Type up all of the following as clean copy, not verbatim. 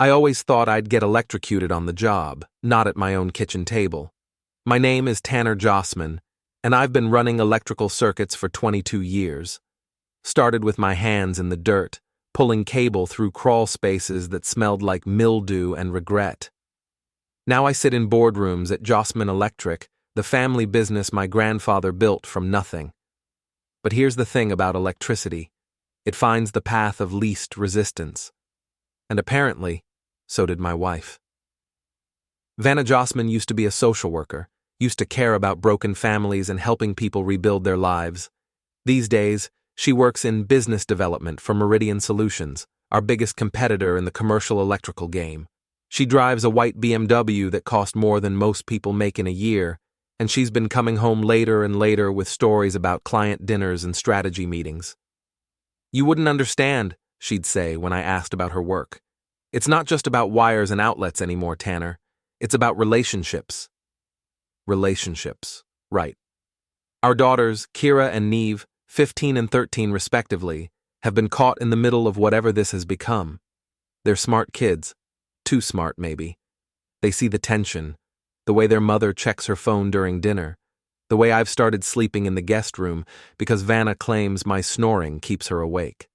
I always thought I'd get electrocuted on the job, not at my own kitchen table. My name is Tanner Jossman, and I've been running electrical circuits for 22 years. Started with my hands in the dirt, pulling cable through crawl spaces that smelled like mildew and regret. Now I sit in boardrooms at Jossman Electric, the family business my grandfather built from nothing. But here's the thing about electricity. It finds the path of least resistance. And apparently, so did my wife. Vanna Jossman used to be a social worker, used to care about broken families and helping people rebuild their lives. These days, she works in business development for Meridian Solutions, our biggest competitor in the commercial electrical game. She drives a white BMW that cost more than most people make in a year, and she's been coming home later and later with stories about client dinners and strategy meetings. "You wouldn't understand," she'd say when I asked about her work. "It's not just about wires and outlets anymore, Tanner. It's about relationships." Relationships, right. Our daughters, Kira and Neve, 15 and 13 respectively, have been caught in the middle of whatever this has become. They're smart kids. Too smart, maybe. They see the tension, the way their mother checks her phone during dinner, the way I've started sleeping in the guest room because Vanna claims my snoring keeps her awake.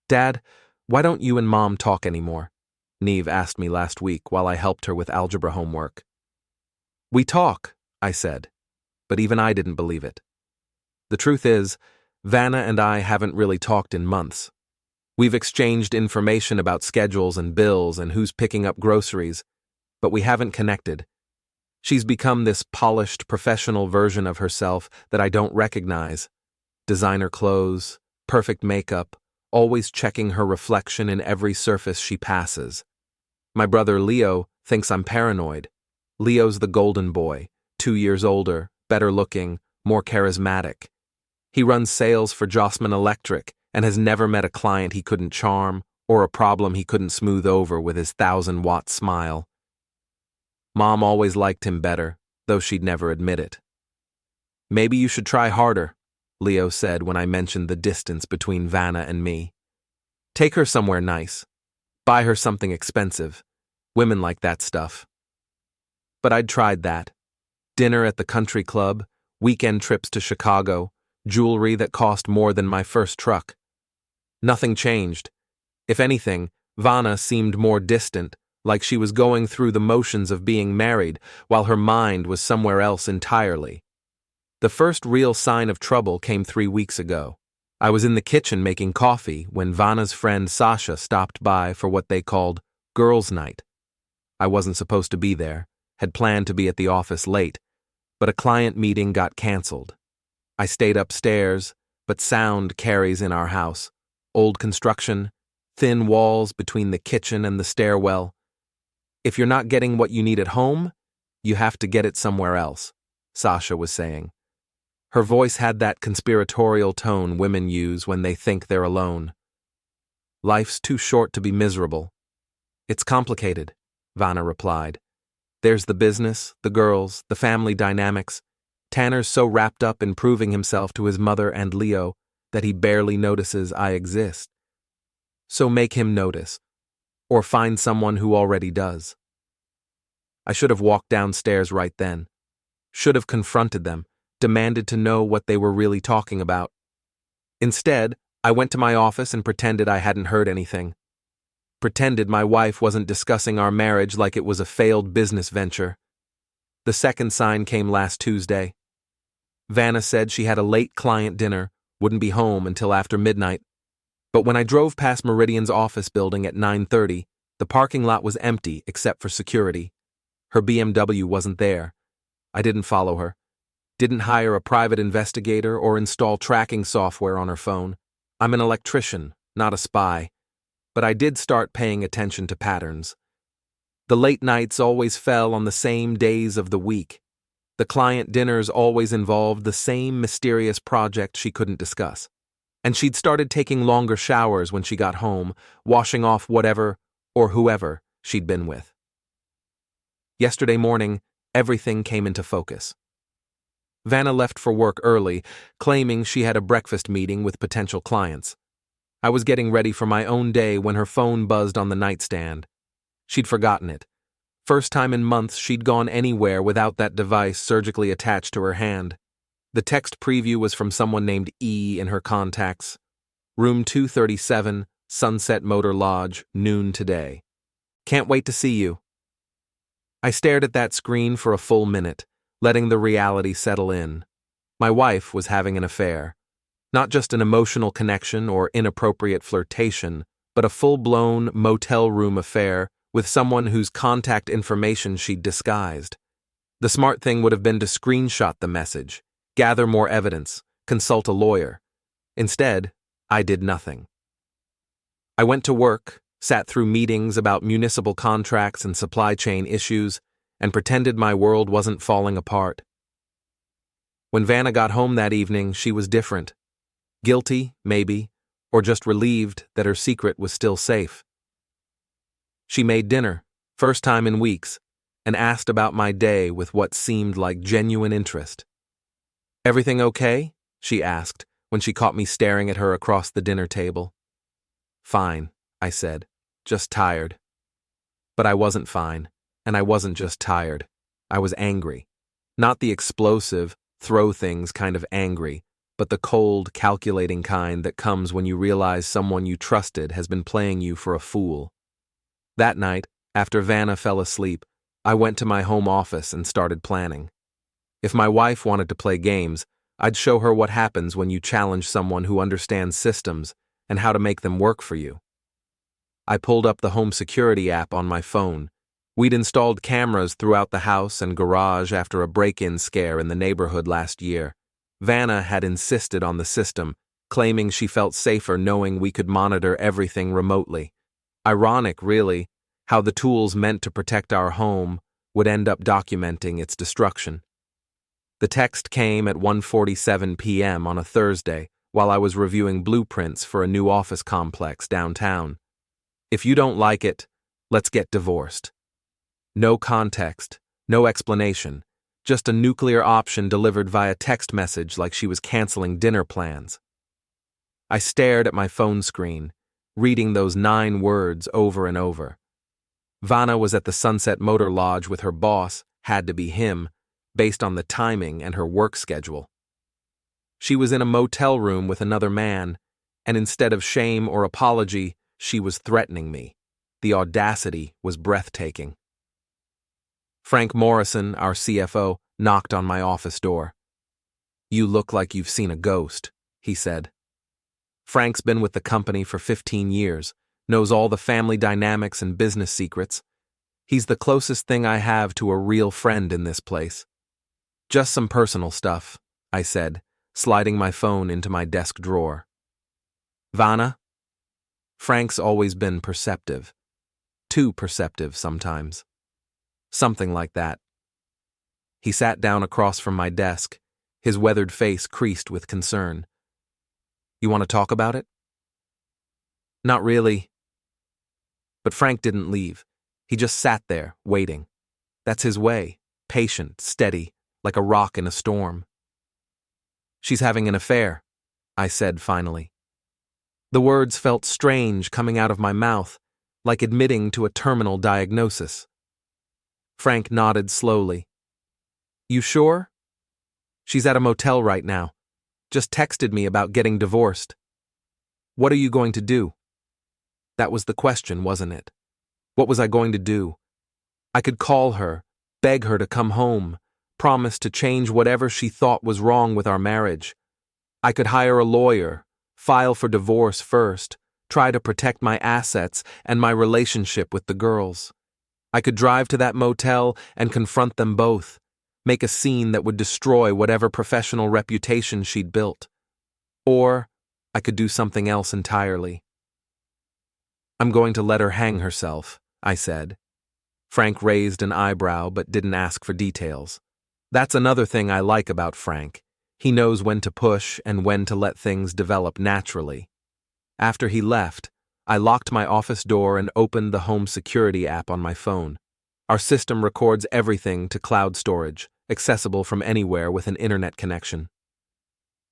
"Dad, why don't you and Mom talk anymore?" Neve asked me last week while I helped her with algebra homework. "We talk," I said, but even I didn't believe it. The truth is, Vanna and I haven't really talked in months. We've exchanged information about schedules and bills and who's picking up groceries, but we haven't connected. She's become this polished, professional version of herself that I don't recognize. Designer clothes, perfect makeup, always checking her reflection in every surface she passes. My brother Leo thinks I'm paranoid. Leo's the golden boy, 2 years older, better looking, more charismatic. He runs sales for Jossman Electric and has never met a client he couldn't charm or a problem he couldn't smooth over with his 1,000-watt smile. Mom always liked him better, though she'd never admit it. "Maybe you should try harder," Leo said when I mentioned the distance between Vanna and me. "Take her somewhere nice. Buy her something expensive. Women like that stuff." But I'd tried that. Dinner at the country club, weekend trips to Chicago, jewelry that cost more than my first truck. Nothing changed. If anything, Vanna seemed more distant, like she was going through the motions of being married while her mind was somewhere else entirely. The first real sign of trouble came 3 weeks ago. I was in the kitchen making coffee when Vanna's friend Sasha stopped by for what they called girls' night. I wasn't supposed to be there, had planned to be at the office late, but a client meeting got canceled. I stayed upstairs, but sound carries in our house. Old construction, thin walls between the kitchen and the stairwell. If you're not getting what you need at home, you have to get it somewhere else, Sasha was saying. Her voice had that conspiratorial tone women use when they think they're alone. "Life's too short to be miserable." "It's complicated," Vanna replied. "There's the business, the girls, the family dynamics. Tanner's so wrapped up in proving himself to his mother and Leo that he barely notices I exist. So make him notice, or find someone who already does." I should have walked downstairs right then. Should have confronted them, demanded to know what they were really talking about. Instead, I went to my office and pretended I hadn't heard anything. Pretended my wife wasn't discussing our marriage like it was a failed business venture. The second sign came last Tuesday. Vanna said she had a late client dinner, wouldn't be home until after midnight. But when I drove past Meridian's office building at 9:30, the parking lot was empty except for security. Her BMW wasn't there. I didn't follow her. Didn't hire a private investigator or install tracking software on her phone. I'm an electrician, not a spy. But I did start paying attention to patterns. The late nights always fell on the same days of the week. The client dinners always involved the same mysterious project she couldn't discuss. And she'd started taking longer showers when she got home, washing off whatever or whoever she'd been with. Yesterday morning, everything came into focus. Vanna left for work early, claiming she had a breakfast meeting with potential clients. I was getting ready for my own day when her phone buzzed on the nightstand. She'd forgotten it. First time in months she'd gone anywhere without that device surgically attached to her hand. The text preview was from someone named E in her contacts. Room 237, Sunset Motor Lodge, noon today. Can't wait to see you. I stared at that screen for a full minute, letting the reality settle in. My wife was having an affair. Not just an emotional connection or inappropriate flirtation, but a full-blown motel room affair with someone whose contact information she'd disguised. The smart thing would have been to screenshot the message, gather more evidence, consult a lawyer. Instead, I did nothing. I went to work, sat through meetings about municipal contracts and supply chain issues, and pretended my world wasn't falling apart. When Vanna got home that evening, she was different. Guilty, maybe, or just relieved that her secret was still safe. She made dinner, first time in weeks, and asked about my day with what seemed like genuine interest. "Everything okay?" she asked when she caught me staring at her across the dinner table. "Fine," I said, "just tired." But I wasn't fine, and I wasn't just tired. I was angry. Not the explosive, throw things kind of angry, but the cold, calculating kind that comes when you realize someone you trusted has been playing you for a fool. That night, after Vanna fell asleep, I went to my home office and started planning. If my wife wanted to play games, I'd show her what happens when you challenge someone who understands systems and how to make them work for you. I pulled up the home security app on my phone. We'd installed cameras throughout the house and garage after a break-in scare in the neighborhood last year. Vanna had insisted on the system, claiming she felt safer knowing we could monitor everything remotely. Ironic, really, how the tools meant to protect our home would end up documenting its destruction. The text came at 1:47 p.m. on a Thursday while I was reviewing blueprints for a new office complex downtown. "If you don't like it, let's get divorced." No context, no explanation, just a nuclear option delivered via text message like she was canceling dinner plans. I stared at my phone screen, reading those 9 words over and over. Vanna was at the Sunset Motor Lodge with her boss, had to be him, based on the timing and her work schedule. She was in a motel room with another man, and instead of shame or apology, she was threatening me. The audacity was breathtaking. Frank Morrison, our CFO, knocked on my office door. "You look like you've seen a ghost," he said. Frank's been with the company for 15 years, knows all the family dynamics and business secrets. He's the closest thing I have to a real friend in this place. "Just some personal stuff," I said, sliding my phone into my desk drawer. "Vanna?" Frank's always been perceptive. Too perceptive sometimes. Something like that. He sat down across from my desk, his weathered face creased with concern. "You want to talk about it?" "Not really." But Frank didn't leave. He just sat there, waiting. That's his way, patient, steady, like a rock in a storm. "She's having an affair," I said finally. The words felt strange coming out of my mouth, like admitting to a terminal diagnosis. Frank nodded slowly. "You sure?" "She's at a motel right now. Just texted me about getting divorced." "What are you going to do?" That was the question, wasn't it? What was I going to do? I could call her, beg her to come home, promise to change whatever she thought was wrong with our marriage. I could hire a lawyer, file for divorce first, try to protect my assets and my relationship with the girls. I could drive to that motel and confront them both, make a scene that would destroy whatever professional reputation she'd built. Or I could do something else entirely. "I'm going to let her hang herself," I said. Frank raised an eyebrow but didn't ask for details. That's another thing I like about Frank. He knows when to push and when to let things develop naturally. After he left, I locked my office door and opened the home security app on my phone. Our system records everything to cloud storage, accessible from anywhere with an internet connection.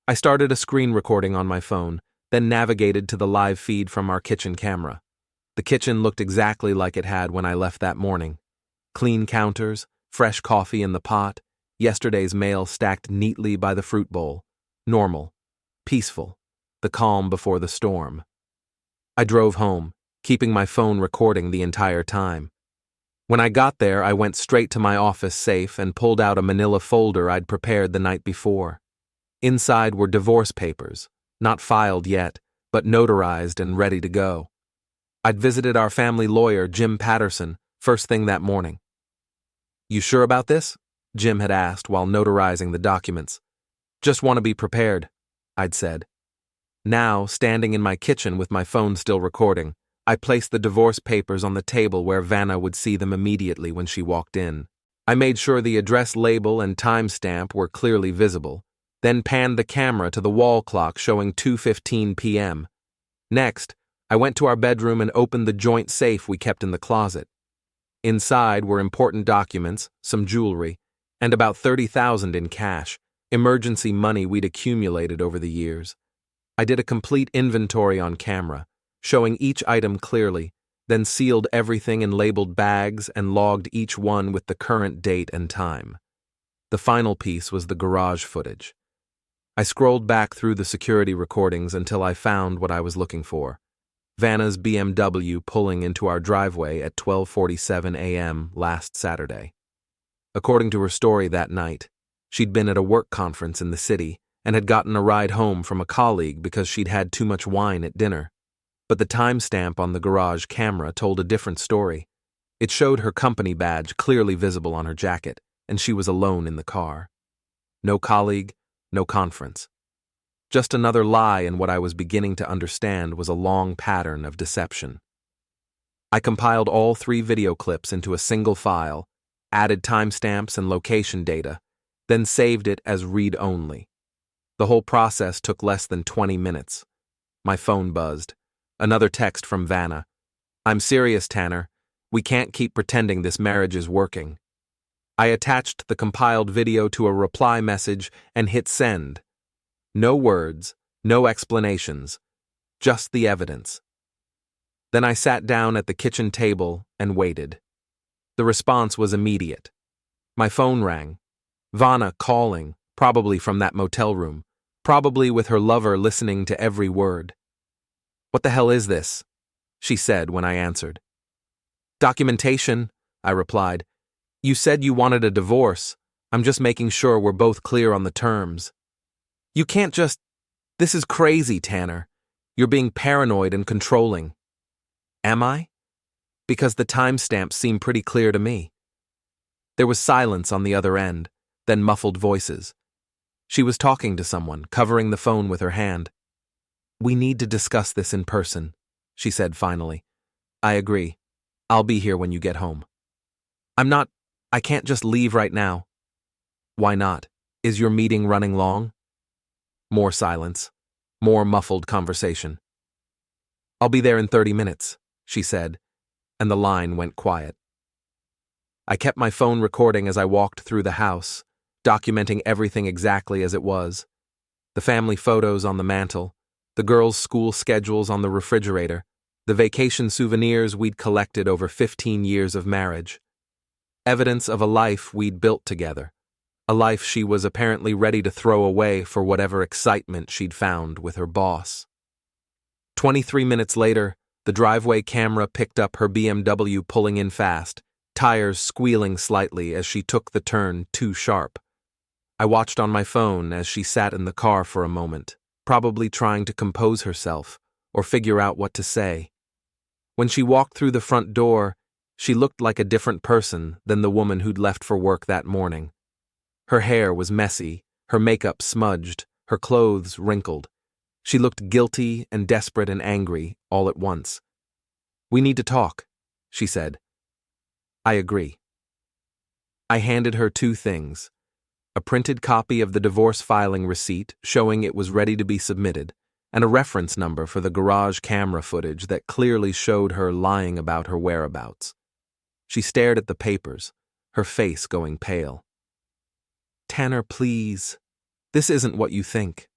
I started a screen recording on my phone, then navigated to the live feed from our kitchen camera. The kitchen looked exactly like it had when I left that morning. Clean counters, fresh coffee in the pot, yesterday's mail stacked neatly by the fruit bowl. Normal, peaceful, the calm before the storm. I drove home, keeping my phone recording the entire time. When I got there, I went straight to my office safe and pulled out a manila folder I'd prepared the night before. Inside were divorce papers, not filed yet, but notarized and ready to go. I'd visited our family lawyer, Jim Patterson, first thing that morning. "You sure about this?" Jim had asked while notarizing the documents. "Just want to be prepared," I'd said. Now, standing in my kitchen with my phone still recording, I placed the divorce papers on the table where Vanna would see them immediately when she walked in. I made sure the address label and timestamp were clearly visible, then panned the camera to the wall clock showing 2:15 p.m. Next, I went to our bedroom and opened the joint safe we kept in the closet. Inside were important documents, some jewelry, and about $30,000 in cash, emergency money we'd accumulated over the years. I did a complete inventory on camera, showing each item clearly, then sealed everything in labeled bags and logged each one with the current date and time. The final piece was the garage footage. I scrolled back through the security recordings until I found what I was looking for. Vanna's BMW pulling into our driveway at 12:47 a.m. last Saturday. According to her story that night, she'd been at a work conference in the city and had gotten a ride home from a colleague because she'd had too much wine at dinner. But the timestamp on the garage camera told a different story. It showed her company badge clearly visible on her jacket, and she was alone in the car. No colleague, no conference. Just another lie in what I was beginning to understand was a long pattern of deception. I compiled all 3 video clips into a single file, added timestamps and location data, then saved it as read-only. The whole process took less than 20 minutes. My phone buzzed. Another text from Vanna. "I'm serious, Tanner. We can't keep pretending this marriage is working." I attached the compiled video to a reply message and hit send. No words, no explanations, just the evidence. Then I sat down at the kitchen table and waited. The response was immediate. My phone rang. Vanna calling, probably from that motel room, probably with her lover listening to every word. "What the hell is this?" she said when I answered. "Documentation," I replied. "You said you wanted a divorce. I'm just making sure we're both clear on the terms." "You can't just... This is crazy, Tanner. You're being paranoid and controlling." "Am I?" Because the timestamps seem pretty clear to me. There was silence on the other end, then muffled voices. She was talking to someone, covering the phone with her hand. "We need to discuss this in person," she said finally. "I agree. I'll be here when you get home." I can't just leave right now." "Why not? Is your meeting running long?" More silence. More muffled conversation. "I'll be there in 30 minutes, she said, and the line went quiet. I kept my phone recording as I walked through the house, documenting everything exactly as it was. The family photos on the mantel, the girls' school schedules on the refrigerator, the vacation souvenirs we'd collected over 15 years of marriage. Evidence of a life we'd built together, a life she was apparently ready to throw away for whatever excitement she'd found with her boss. 23 minutes later, the driveway camera picked up her BMW pulling in fast, tires squealing slightly as she took the turn too sharp. I watched on my phone as she sat in the car for a moment, probably trying to compose herself or figure out what to say. When she walked through the front door, she looked like a different person than the woman who'd left for work that morning. Her hair was messy, her makeup smudged, her clothes wrinkled. She looked guilty and desperate and angry all at once. "We need to talk," she said. "I agree." I handed her two things: a printed copy of the divorce filing receipt showing it was ready to be submitted, and a reference number for the garage camera footage that clearly showed her lying about her whereabouts. She stared at the papers, her face going pale. "Tanner, please. This isn't what you think."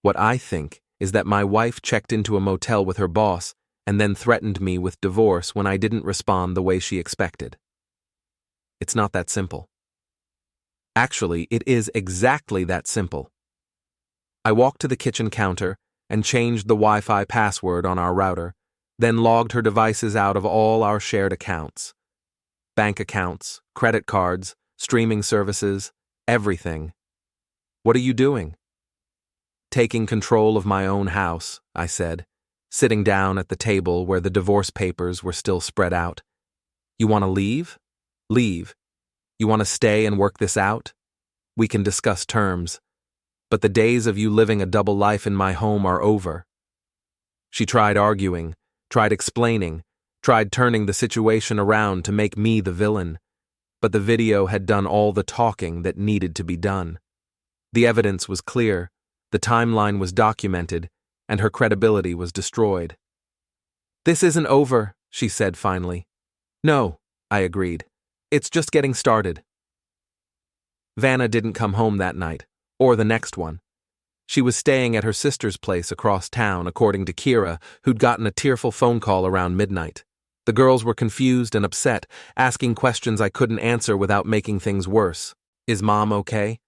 "What I think is that my wife checked into a motel with her boss and then threatened me with divorce when I didn't respond the way she expected. It's not that simple. Actually, it is exactly that simple. I walked to the kitchen counter and changed the Wi-Fi password on our router, then logged her devices out of all our shared accounts. Bank accounts, credit cards, streaming services, everything. What are you doing? Taking control of my own house, I said, sitting down at the table where the divorce papers were still spread out. You want to leave? Leave. You want to stay and work this out? We can discuss terms. But the days of you living a double life in my home are over. She tried arguing, tried explaining, tried turning the situation around to make me the villain. But the video had done all the talking that needed to be done. The evidence was clear, the timeline was documented, and her credibility was destroyed. This isn't over, she said finally. No, I agreed. It's just getting started. Vanna didn't come home that night, or the next one. She was staying at her sister's place across town, according to Kira, who'd gotten a tearful phone call around midnight. The girls were confused and upset, asking questions I couldn't answer without making things worse. Is Mom okay?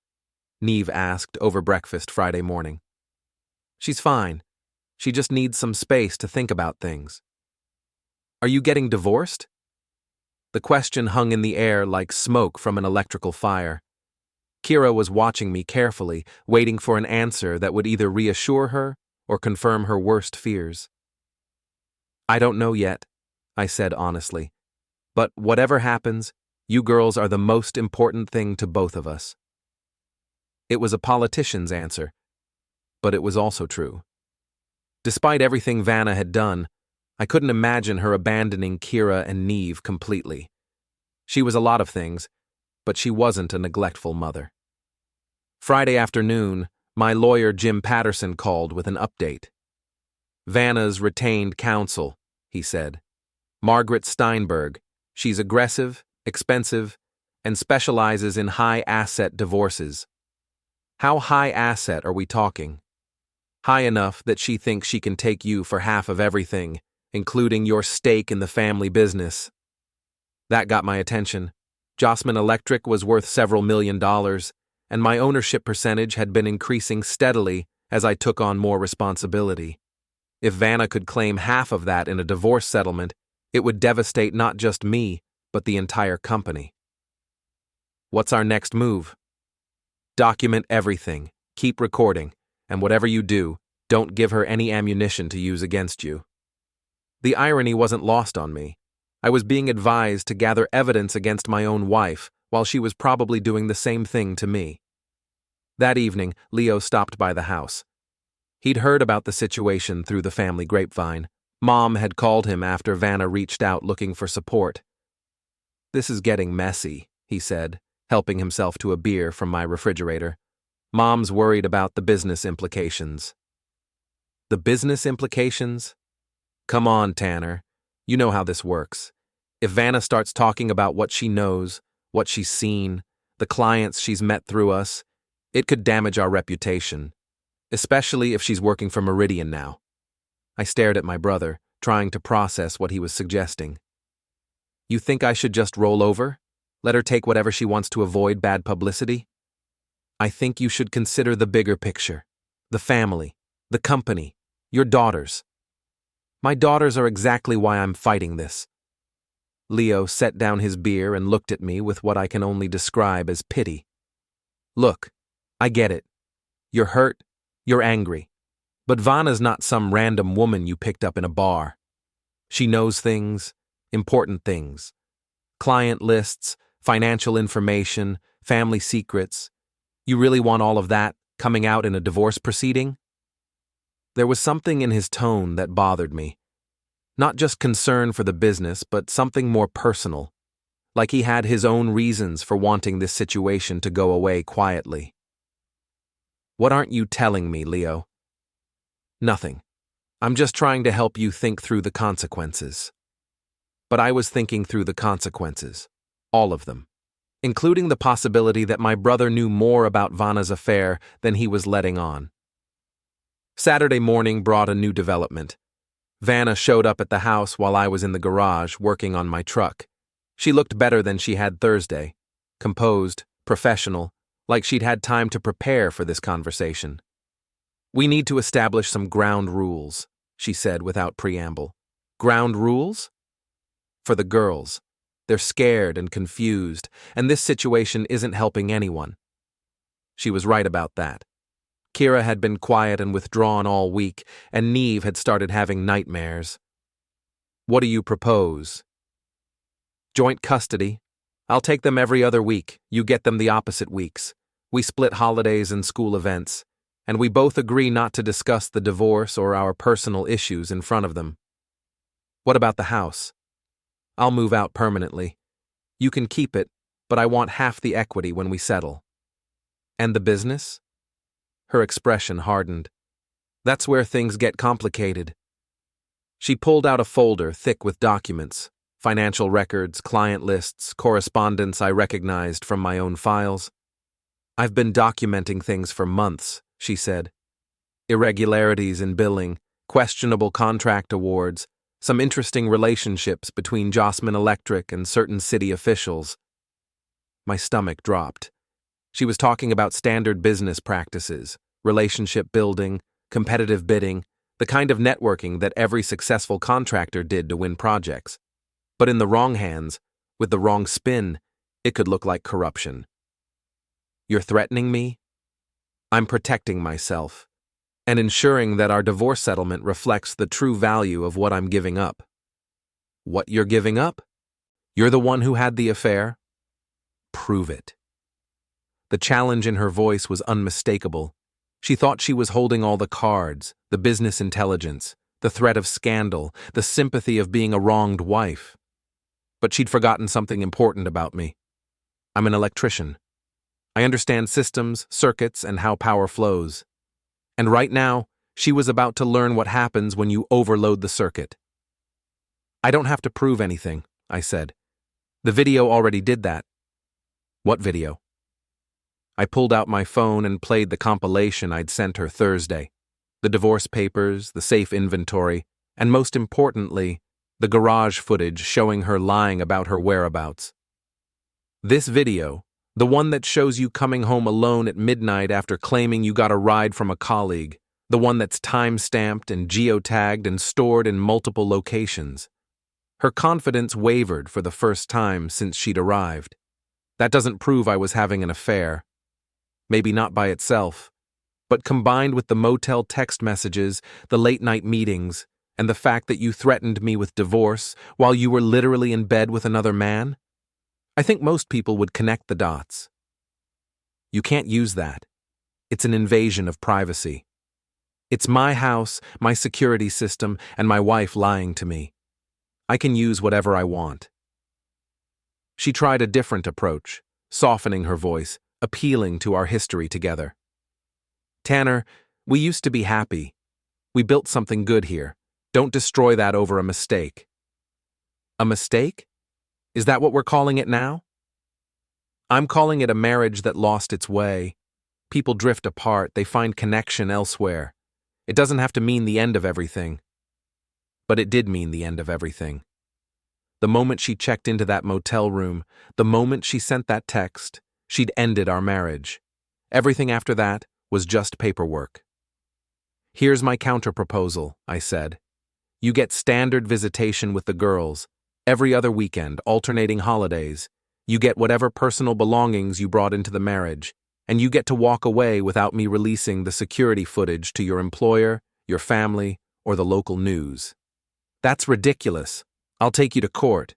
Neve asked over breakfast Friday morning. She's fine. She just needs some space to think about things. Are you getting divorced? The question hung in the air like smoke from an electrical fire. Kira was watching me carefully, waiting for an answer that would either reassure her or confirm her worst fears. I don't know yet, I said honestly. But whatever happens, you girls are the most important thing to both of us. It was a politician's answer, but it was also true. Despite everything Vanna had done, I couldn't imagine her abandoning Kira and Neve completely. She was a lot of things, but she wasn't a neglectful mother. Friday afternoon, my lawyer Jim Patterson called with an update. Vanna's retained counsel, he said. Margaret Steinberg. She's aggressive, expensive, and specializes in high-asset divorces. How high asset are we talking? High enough that she thinks she can take you for half of everything, including your stake in the family business. That got my attention. Jossman Electric was worth several $1 million, and my ownership percentage had been increasing steadily as I took on more responsibility. If Vanna could claim half of that in a divorce settlement, it would devastate not just me, but the entire company. What's our next move? Document everything, keep recording, and whatever you do, don't give her any ammunition to use against you. The irony wasn't lost on me. I was being advised to gather evidence against my own wife, while she was probably doing the same thing to me. That evening, Leo stopped by the house. He'd heard about the situation through the family grapevine. Mom had called him after Vanna reached out looking for support. This is getting messy, he said, helping himself to a beer from my refrigerator. Mom's worried about the business implications. The business implications? Come on, Tanner. You know how this works. If Vanna starts talking about what she knows, what she's seen, the clients she's met through us, it could damage our reputation, especially if she's working for Meridian now. I stared at my brother, trying to process what he was suggesting. You think I should just roll over? Let her take whatever she wants to avoid bad publicity? I think you should consider the bigger picture. The family, the company, your daughters. My daughters are exactly why I'm fighting this. Leo set down his beer and looked at me with what I can only describe as pity. Look, I get it. You're hurt, you're angry. But Vanna's not some random woman you picked up in a bar. She knows things, important things. Client lists, financial information, family secrets. You really want all of that coming out in a divorce proceeding? There was something in his tone that bothered me. Not just concern for the business, but something more personal. Like he had his own reasons for wanting this situation to go away quietly. What aren't you telling me, Leo? Nothing. I'm just trying to help you think through the consequences. But I was thinking through the consequences. All of them. Including the possibility that my brother knew more about Vanna's affair than he was letting on. Saturday morning brought a new development. Vanna showed up at the house while I was in the garage working on my truck. She looked better than she had Thursday. Composed, professional, like she'd had time to prepare for this conversation. "We need to establish some ground rules," she said without preamble. "Ground rules?" "For the girls. They're scared and confused, and this situation isn't helping anyone." She was right about that. Kira had been quiet and withdrawn all week, and Neve had started having nightmares. "What do you propose?" "Joint custody. I'll take them every other week. You get them the opposite weeks. We split holidays and school events, and we both agree not to discuss the divorce or our personal issues in front of them." "What about the house?" "I'll move out permanently. You can keep it, but I want half the equity when we settle." "And the business?" Her expression hardened. "That's where things get complicated." She pulled out a folder thick with documents, financial records, client lists, correspondence I recognized from my own files. "I've been documenting things for months," she said. "Irregularities in billing, questionable contract awards, some interesting relationships between Jossman Electric and certain city officials." My stomach dropped. She was talking about standard business practices, relationship building, competitive bidding, the kind of networking that every successful contractor did to win projects. But in the wrong hands, with the wrong spin, it could look like corruption. "You're threatening me?" "I'm protecting myself and ensuring that our divorce settlement reflects the true value of what I'm giving up." "What you're giving up? You're the one who had the affair?" "Prove it." The challenge in her voice was unmistakable. She thought she was holding all the cards, the business intelligence, the threat of scandal, the sympathy of being a wronged wife. But she'd forgotten something important about me. I'm an electrician. I understand systems, circuits, and how power flows. And right now, she was about to learn what happens when you overload the circuit. "I don't have to prove anything," I said. "The video already did that." "What video?" I pulled out my phone and played the compilation I'd sent her Thursday. The divorce papers, the safe inventory, and most importantly, the garage footage showing her lying about her whereabouts. "This video, the one that shows you coming home alone at midnight after claiming you got a ride from a colleague, the one that's time-stamped and geotagged and stored in multiple locations." Her confidence wavered for the first time since she'd arrived. "That doesn't prove I was having an affair. Maybe not by itself, but combined with the motel text messages, the late-night meetings, and the fact that you threatened me with divorce while you were literally in bed with another man, I think most people would connect the dots." "You can't use that. It's an invasion of privacy. It's my house, my security system, and my wife lying to me. I can use whatever I want." She tried a different approach, softening her voice, appealing to our history together. "Tanner, we used to be happy. We built something good here. Don't destroy that over a mistake." "A mistake? Is that what we're calling it now?" "I'm calling it a marriage that lost its way. People drift apart, they find connection elsewhere. It doesn't have to mean the end of everything." But it did mean the end of everything. The moment she checked into that motel room, the moment she sent that text, she'd ended our marriage. Everything after that was just paperwork. "Here's my counterproposal," I said. "You get standard visitation with the girls, every other weekend, alternating holidays. You get whatever personal belongings you brought into the marriage, and you get to walk away without me releasing the security footage to your employer, your family, or the local news." "That's ridiculous. I'll take you to court."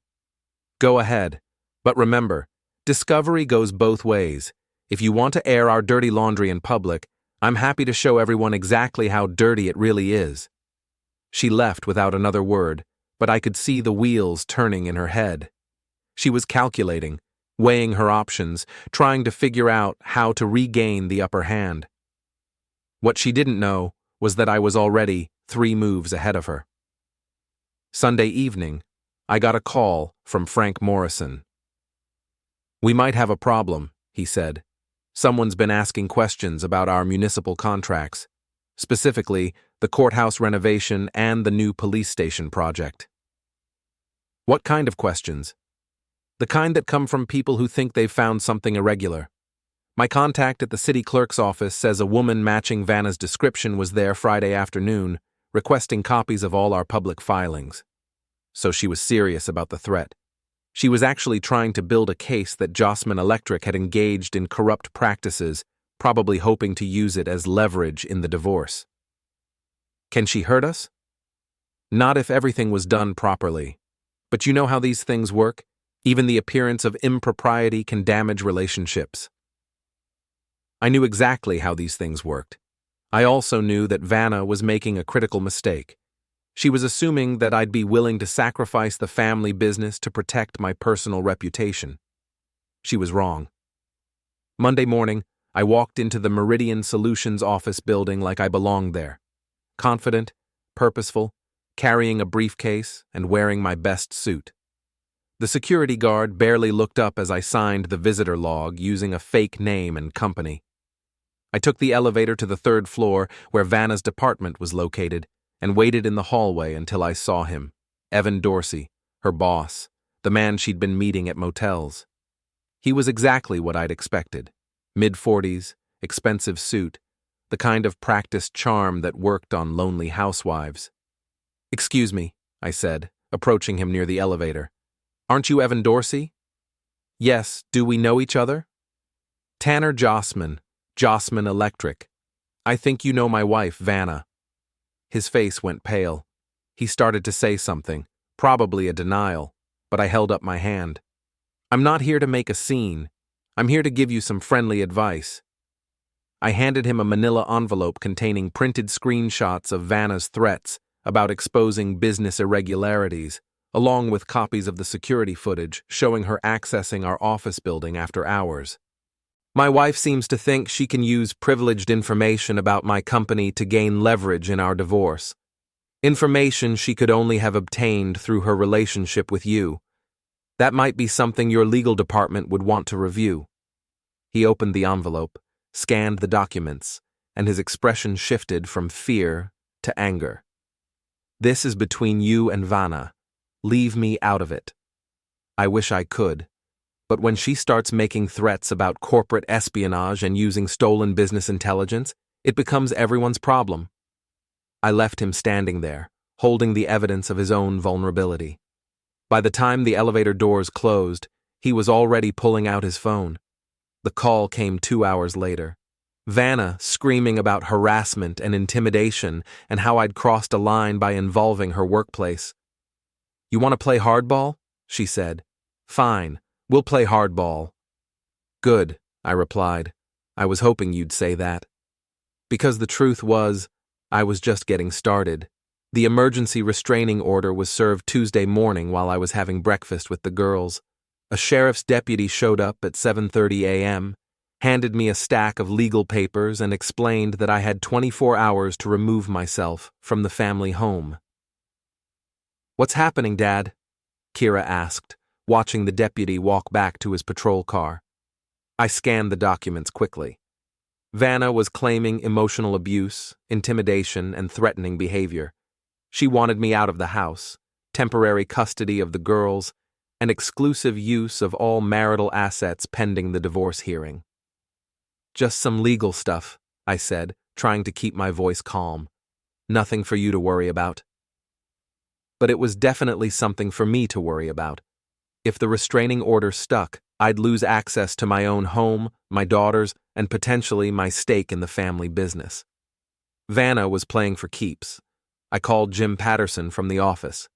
"Go ahead. But remember, discovery goes both ways. If you want to air our dirty laundry in public, I'm happy to show everyone exactly how dirty it really is." She left without another word, but I could see the wheels turning in her head. She was calculating, weighing her options, trying to figure out how to regain the upper hand. What she didn't know was that I was already 3 moves ahead of her. Sunday evening, I got a call from Frank Morrison. "We might have a problem," he said. "Someone's been asking questions about our municipal contracts. specifically the courthouse renovation and the new police station project. What kind of questions? The kind that come from people who think they've found something irregular. My contact at the city clerk's office says a woman matching Vanna's description was there Friday afternoon, requesting copies of all our public filings. So she was serious about the threat. She was actually trying to build a case that Jossman Electric had engaged in corrupt practices, probably hoping to use it as leverage in the divorce. Can she hurt us? Not if everything was done properly. But you know how these things work? Even the appearance of impropriety can damage relationships. I knew exactly how these things worked. I also knew that Vanna was making a critical mistake. She was assuming that I'd be willing to sacrifice the family business to protect my personal reputation. She was wrong. Monday morning, I walked into the Meridian Solutions office building like I belonged there. Confident, purposeful, carrying a briefcase and wearing my best suit. The security guard barely looked up as I signed the visitor log using a fake name and company. I took the elevator to the third floor where Vanna's department was located and waited in the hallway until I saw him, Evan Dorsey, her boss, the man she'd been meeting at motels. He was exactly what I'd expected. Mid-40s, expensive suit, the kind of practiced charm that worked on lonely housewives. "Excuse me," I said, approaching him near the elevator. "Aren't you Evan Dorsey?" "Yes, do we know each other?" "Tanner Jossman, Jossman Electric. I think you know my wife, Vanna." His face went pale. He started to say something, probably a denial, but I held up my hand. "I'm not here to make a scene. I'm here to give you some friendly advice." I handed him a manila envelope containing printed screenshots of Vanna's threats about exposing business irregularities, along with copies of the security footage showing her accessing our office building after hours. "My wife seems to think she can use privileged information about my company to gain leverage in our divorce. Information she could only have obtained through her relationship with you. That might be something your legal department would want to review." He opened the envelope, scanned the documents, and his expression shifted from fear to anger. "This is between you and Vanna. Leave me out of it." I wish I could. But when she starts making threats about corporate espionage and using stolen business intelligence, it becomes everyone's problem. I left him standing there, holding the evidence of his own vulnerability. By the time the elevator doors closed, he was already pulling out his phone. The call came 2 hours later. Vanna screaming about harassment and intimidation and how I'd crossed a line by involving her workplace. "You want to play hardball?" she said. "Fine, we'll play hardball." "Good," I replied. "I was hoping you'd say that." Because the truth was, I was just getting started. The emergency restraining order was served Tuesday morning while I was having breakfast with the girls. A sheriff's deputy showed up at 7:30 a.m., handed me a stack of legal papers, and explained that I had 24 hours to remove myself from the family home. "What's happening, Dad?" Kira asked, watching the deputy walk back to his patrol car. I scanned the documents quickly. Vanna was claiming emotional abuse, intimidation, and threatening behavior. She wanted me out of the house, temporary custody of the girls, and exclusive use of all marital assets pending the divorce hearing. "Just some legal stuff," I said, trying to keep my voice calm. "Nothing for you to worry about." But it was definitely something for me to worry about. If the restraining order stuck, I'd lose access to my own home, my daughters, and potentially my stake in the family business. Vanna was playing for keeps. I called Jim Patterson from the office.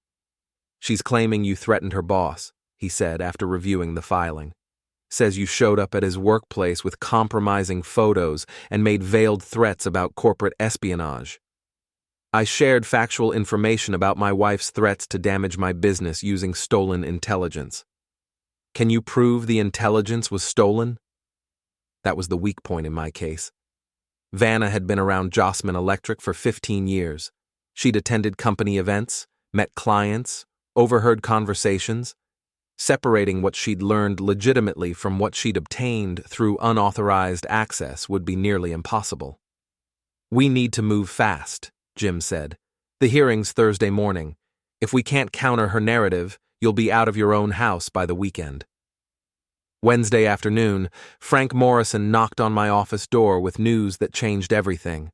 "She's claiming you threatened her boss," he said after reviewing the filing. "Says you showed up at his workplace with compromising photos and made veiled threats about corporate espionage." I shared factual information about my wife's threats to damage my business using stolen intelligence. "Can you prove the intelligence was stolen?" That was the weak point in my case. Vanna had been around Jossman Electric for 15 years. She'd attended company events, met clients, overheard conversations. Separating what she'd learned legitimately from what she'd obtained through unauthorized access would be nearly impossible. We need to move fast, Jim said. The hearing's Thursday morning. If we can't counter her narrative, you'll be out of your own house by the weekend. Wednesday afternoon, Frank Morrison knocked on my office door with news that changed everything.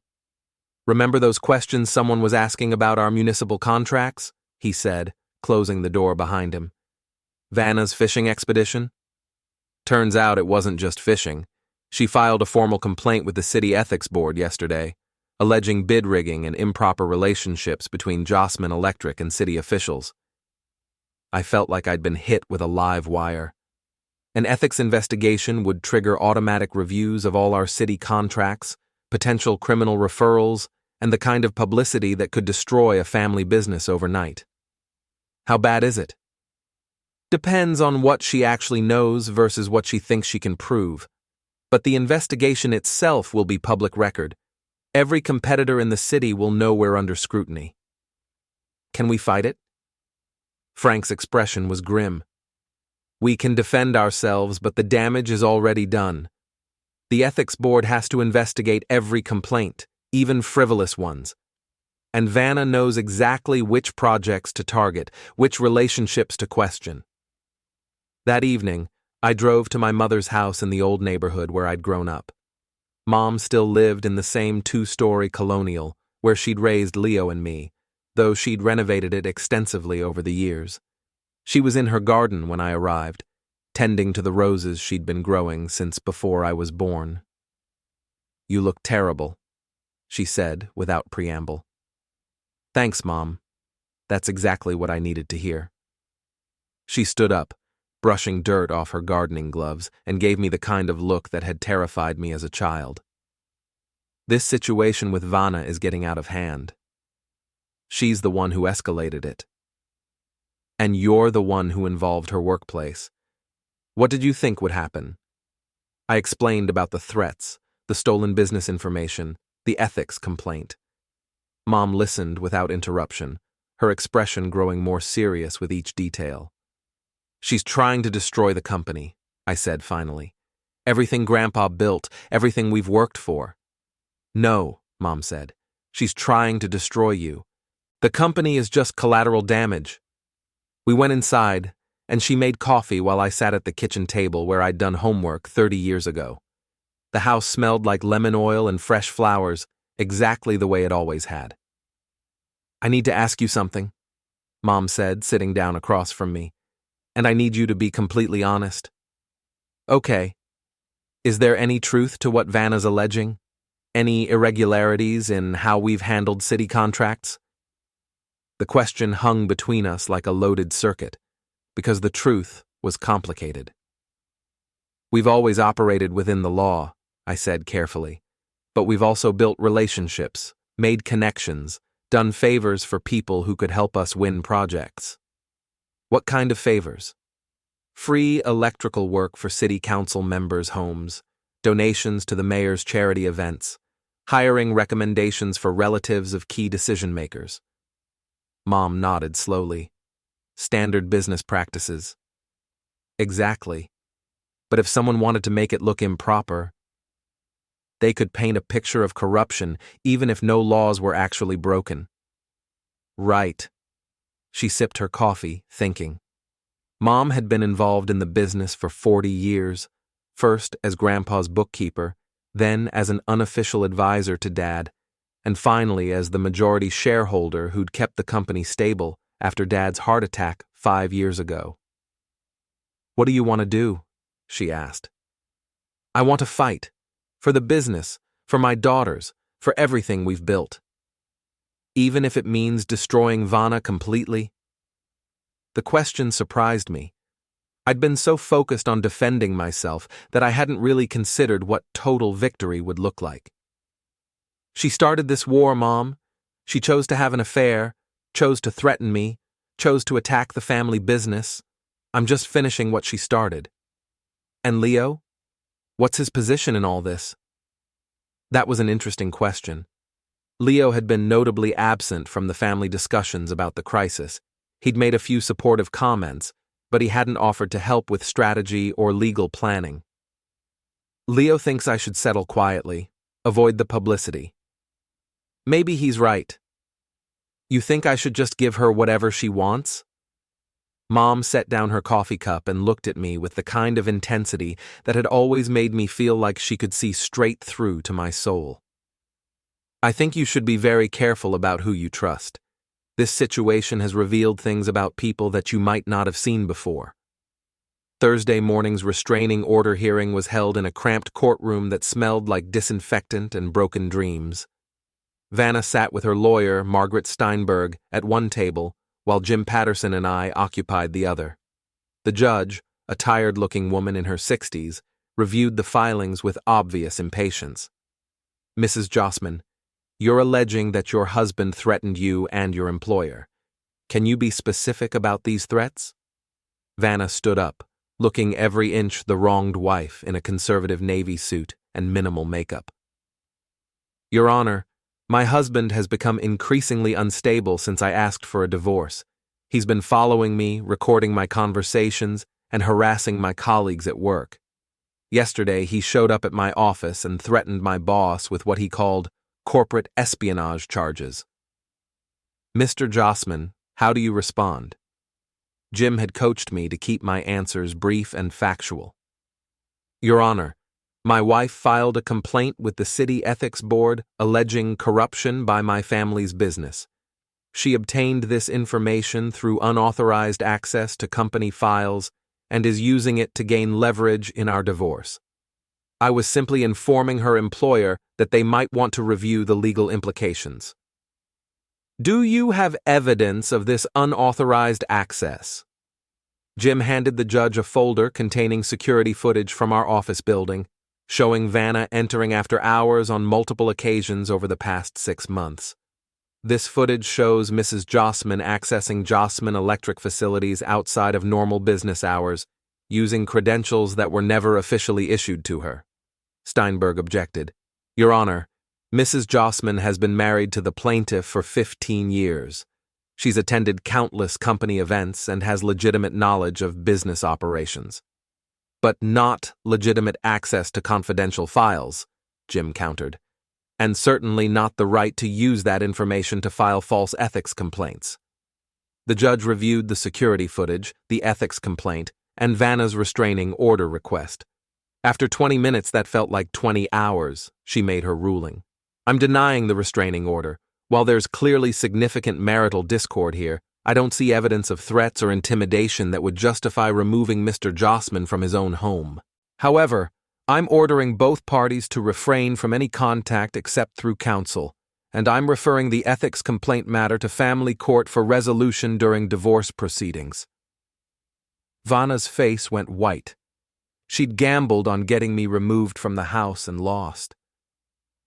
Remember those questions someone was asking about our municipal contracts? He said, closing the door behind him. Vanna's fishing expedition? Turns out it wasn't just fishing. She filed a formal complaint with the city ethics board yesterday, alleging bid rigging and improper relationships between Jossman Electric and city officials. I felt like I'd been hit with a live wire. An ethics investigation would trigger automatic reviews of all our city contracts, potential criminal referrals, and the kind of publicity that could destroy a family business overnight. How bad is it? Depends on what she actually knows versus what she thinks she can prove. But the investigation itself will be public record. Every competitor in the city will know we're under scrutiny. Can we fight it? Frank's expression was grim. We can defend ourselves, but the damage is already done. The ethics board has to investigate every complaint, even frivolous ones. And Vanna knows exactly which projects to target, which relationships to question. That evening, I drove to my mother's house in the old neighborhood where I'd grown up. Mom still lived in the same 2-story colonial where she'd raised Leo and me, though she'd renovated it extensively over the years. She was in her garden when I arrived, tending to the roses she'd been growing since before I was born. You look terrible, she said without preamble. Thanks, Mom. That's exactly what I needed to hear. She stood up, brushing dirt off her gardening gloves, and gave me the kind of look that had terrified me as a child. This situation with Vanna is getting out of hand. She's the one who escalated it. And you're the one who involved her workplace. What did you think would happen? I explained about the threats, the stolen business information, the ethics complaint. Mom listened without interruption, her expression growing more serious with each detail. She's trying to destroy the company, I said finally. Everything Grandpa built, everything we've worked for. No, Mom said. She's trying to destroy you. The company is just collateral damage. We went inside, and she made coffee while I sat at the kitchen table where I'd done homework 30 years ago. The house smelled like lemon oil and fresh flowers, exactly the way it always had. I need to ask you something, Mom said, sitting down across from me. And I need you to be completely honest. Okay. Is there any truth to what Vanna's alleging? Any irregularities in how we've handled city contracts? The question hung between us like a loaded circuit, because the truth was complicated. We've always operated within the law, I said carefully, but we've also built relationships, made connections, done favors for people who could help us win projects. What kind of favors? Free electrical work for city council members' homes, donations to the mayor's charity events, hiring recommendations for relatives of key decision-makers. Mom nodded slowly. Standard business practices. Exactly. But if someone wanted to make it look improper, they could paint a picture of corruption even if no laws were actually broken. Right. She sipped her coffee, thinking. Mom had been involved in the business for 40 years, first as Grandpa's bookkeeper, then as an unofficial advisor to Dad, and finally as the majority shareholder who'd kept the company stable after Dad's heart attack 5 years ago. What do you want to do? She asked. I want to fight. For the business, for my daughters, for everything we've built. Even if it means destroying Vanna completely? The question surprised me. I'd been so focused on defending myself that I hadn't really considered what total victory would look like. She started this war, Mom. She chose to have an affair, chose to threaten me, chose to attack the family business. I'm just finishing what she started. And Leo? What's his position in all this? That was an interesting question. Leo had been notably absent from the family discussions about the crisis. He'd made a few supportive comments, but he hadn't offered to help with strategy or legal planning. Leo thinks I should settle quietly, avoid the publicity. Maybe he's right. You think I should just give her whatever she wants? Mom set down her coffee cup and looked at me with the kind of intensity that had always made me feel like she could see straight through to my soul. I think you should be very careful about who you trust. This situation has revealed things about people that you might not have seen before. Thursday morning's restraining order hearing was held in a cramped courtroom that smelled like disinfectant and broken dreams. Vanna sat with her lawyer, Margaret Steinberg, at one table, while Jim Patterson and I occupied the other. The judge, a tired-looking woman in her 60s, reviewed the filings with obvious impatience. Mrs. Jossman, you're alleging that your husband threatened you and your employer. Can you be specific about these threats? Vanna stood up, looking every inch the wronged wife in a conservative navy suit and minimal makeup. Your Honor, my husband has become increasingly unstable since I asked for a divorce. He's been following me, recording my conversations, and harassing my colleagues at work. Yesterday, he showed up at my office and threatened my boss with what he called corporate espionage charges. Mr. Jossman, how do you respond? Jim had coached me to keep my answers brief and factual. Your Honor, my wife filed a complaint with the City Ethics Board alleging corruption by my family's business. She obtained this information through unauthorized access to company files and is using it to gain leverage in our divorce. I was simply informing her employer that they might want to review the legal implications. Do you have evidence of this unauthorized access? Jim handed the judge a folder containing security footage from our office building, showing Vanna entering after hours on multiple occasions over the past 6 months. This footage shows Mrs. Jossman accessing Jossman Electric facilities outside of normal business hours, using credentials that were never officially issued to her. Steinberg objected. Your Honor, Mrs. Jossman has been married to the plaintiff for 15 years. She's attended countless company events and has legitimate knowledge of business operations. But not legitimate access to confidential files, Jim countered, and certainly not the right to use that information to file false ethics complaints. The judge reviewed the security footage, the ethics complaint, and Vanna's restraining order request. After 20 minutes that felt like 20 hours, she made her ruling. I'm denying the restraining order. While there's clearly significant marital discord here, I don't see evidence of threats or intimidation that would justify removing Mr. Jossman from his own home. However, I'm ordering both parties to refrain from any contact except through counsel, and I'm referring the ethics complaint matter to family court for resolution during divorce proceedings. Vanna's face went white. She'd gambled on getting me removed from the house and lost.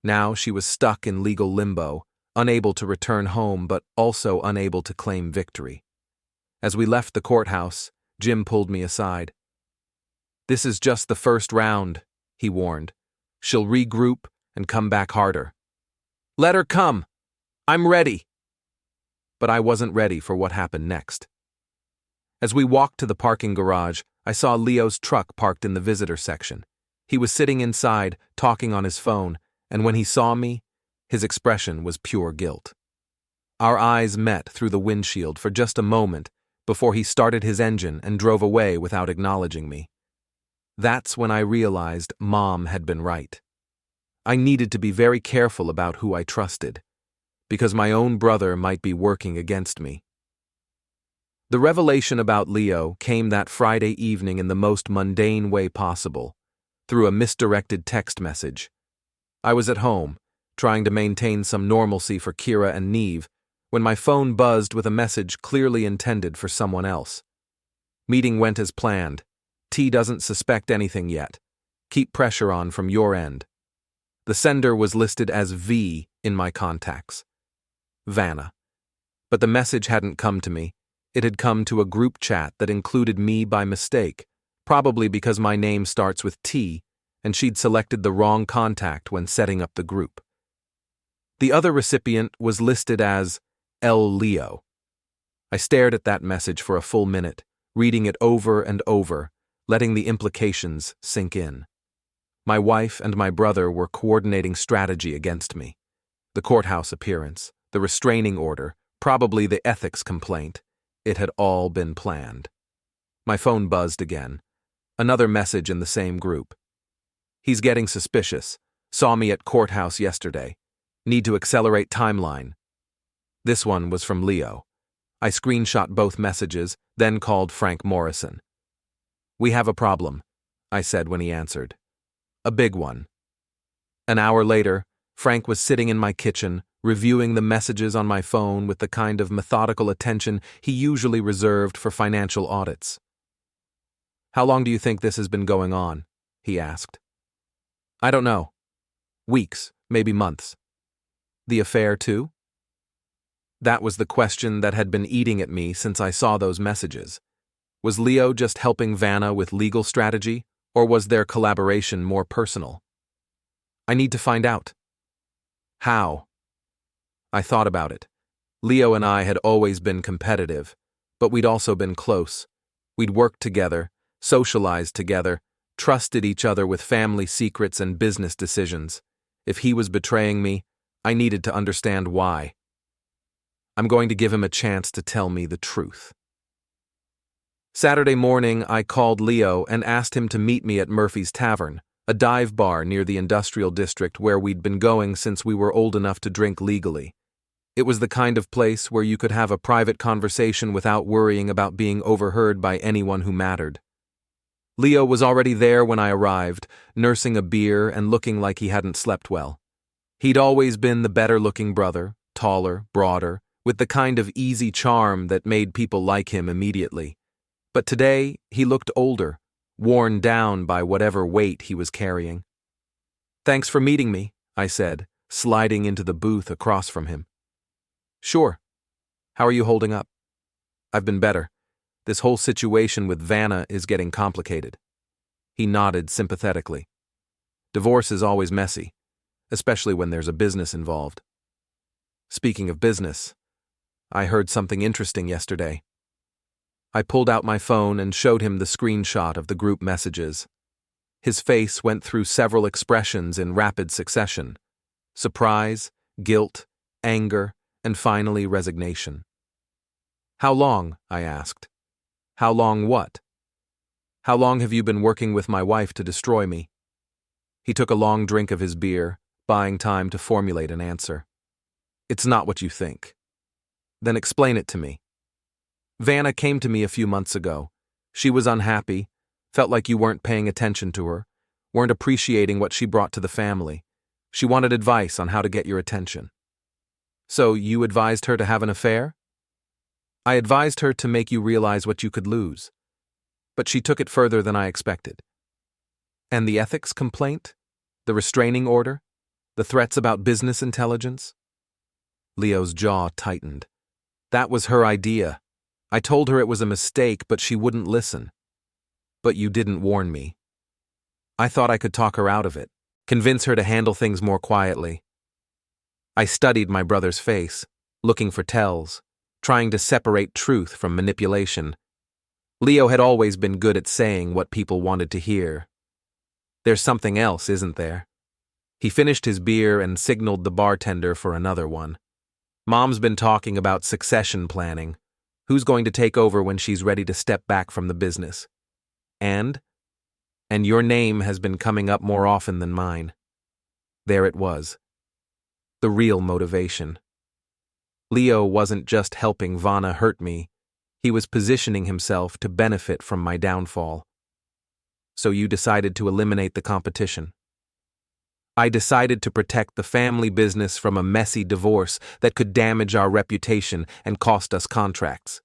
Now she was stuck in legal limbo, unable to return home but also unable to claim victory. As we left the courthouse, Jim pulled me aside. This is just the first round, he warned. She'll regroup and come back harder. Let her come. I'm ready. But I wasn't ready for what happened next. As we walked to the parking garage, I saw Leo's truck parked in the visitor section. He was sitting inside, talking on his phone, and when he saw me, his expression was pure guilt. Our eyes met through the windshield for just a moment before he started his engine and drove away without acknowledging me. That's when I realized Mom had been right. I needed to be very careful about who I trusted, because my own brother might be working against me. The revelation about Leo came that Friday evening in the most mundane way possible, through a misdirected text message. I was at home, trying to maintain some normalcy for Kira and Neve, when my phone buzzed with a message clearly intended for someone else. Meeting went as planned. T doesn't suspect anything yet. Keep pressure on from your end. The sender was listed as V in my contacts. Vanna. But the message hadn't come to me. It had come to a group chat that included me by mistake, probably because my name starts with T, and she'd selected the wrong contact when setting up the group. The other recipient was listed as L. Leo. I stared at that message for a full minute, reading it over and over, letting the implications sink in. My wife and my brother were coordinating strategy against me. The courthouse appearance, the restraining order, probably the ethics complaint. It had all been planned. My phone buzzed again. Another message in the same group. He's getting suspicious. Saw me at courthouse yesterday. Need to accelerate timeline. This one was from Leo. I screenshot both messages, then called Frank Morrison. "We have a problem," I said when he answered. "A big one." An hour later, Frank was sitting in my kitchen, reviewing the messages on my phone with the kind of methodical attention he usually reserved for financial audits. "How long do you think this has been going on?" he asked. "I don't know. Weeks, maybe months." "The affair, too?" That was the question that had been eating at me since I saw those messages. Was Leo just helping Vanna with legal strategy, or was their collaboration more personal? I need to find out. How? I thought about it. Leo and I had always been competitive, but we'd also been close. We'd worked together, socialized together, trusted each other with family secrets and business decisions. If he was betraying me, I needed to understand why. I'm going to give him a chance to tell me the truth. Saturday morning, I called Leo and asked him to meet me at Murphy's Tavern, a dive bar near the industrial district where we'd been going since we were old enough to drink legally. It was the kind of place where you could have a private conversation without worrying about being overheard by anyone who mattered. Leo was already there when I arrived, nursing a beer and looking like he hadn't slept well. He'd always been the better-looking brother, taller, broader, with the kind of easy charm that made people like him immediately. But today, he looked older, worn down by whatever weight he was carrying. "Thanks for meeting me," I said, sliding into the booth across from him. "Sure. How are you holding up?" "I've been better. This whole situation with Vanna is getting complicated." He nodded sympathetically. "Divorce is always messy, especially when there's a business involved." "Speaking of business, I heard something interesting yesterday." I pulled out my phone and showed him the screenshot of the group messages. His face went through several expressions in rapid succession: surprise, guilt, anger, and finally resignation. "How long?" I asked. "How long what?" "How long have you been working with my wife to destroy me?" He took a long drink of his beer, buying time to formulate an answer. "It's not what you think." "Then explain it to me." "Vanna came to me a few months ago. She was unhappy, felt like you weren't paying attention to her, weren't appreciating what she brought to the family. She wanted advice on how to get your attention." "So you advised her to have an affair?" "I advised her to make you realize what you could lose. But she took it further than I expected." "And the ethics complaint? The restraining order? The threats about business intelligence?" Leo's jaw tightened. "That was her idea. I told her it was a mistake, but she wouldn't listen." "But you didn't warn me." "I thought I could talk her out of it, convince her to handle things more quietly." I studied my brother's face, looking for tells, trying to separate truth from manipulation. Leo had always been good at saying what people wanted to hear. "There's something else, isn't there?" He finished his beer and signaled the bartender for another one. "Mom's been talking about succession planning. Who's going to take over when she's ready to step back from the business? And your name has been coming up more often than mine." There it was. The real motivation. Leo wasn't just helping Vanna hurt me. He was positioning himself to benefit from my downfall. "So you decided to eliminate the competition." "I decided to protect the family business from a messy divorce that could damage our reputation and cost us contracts.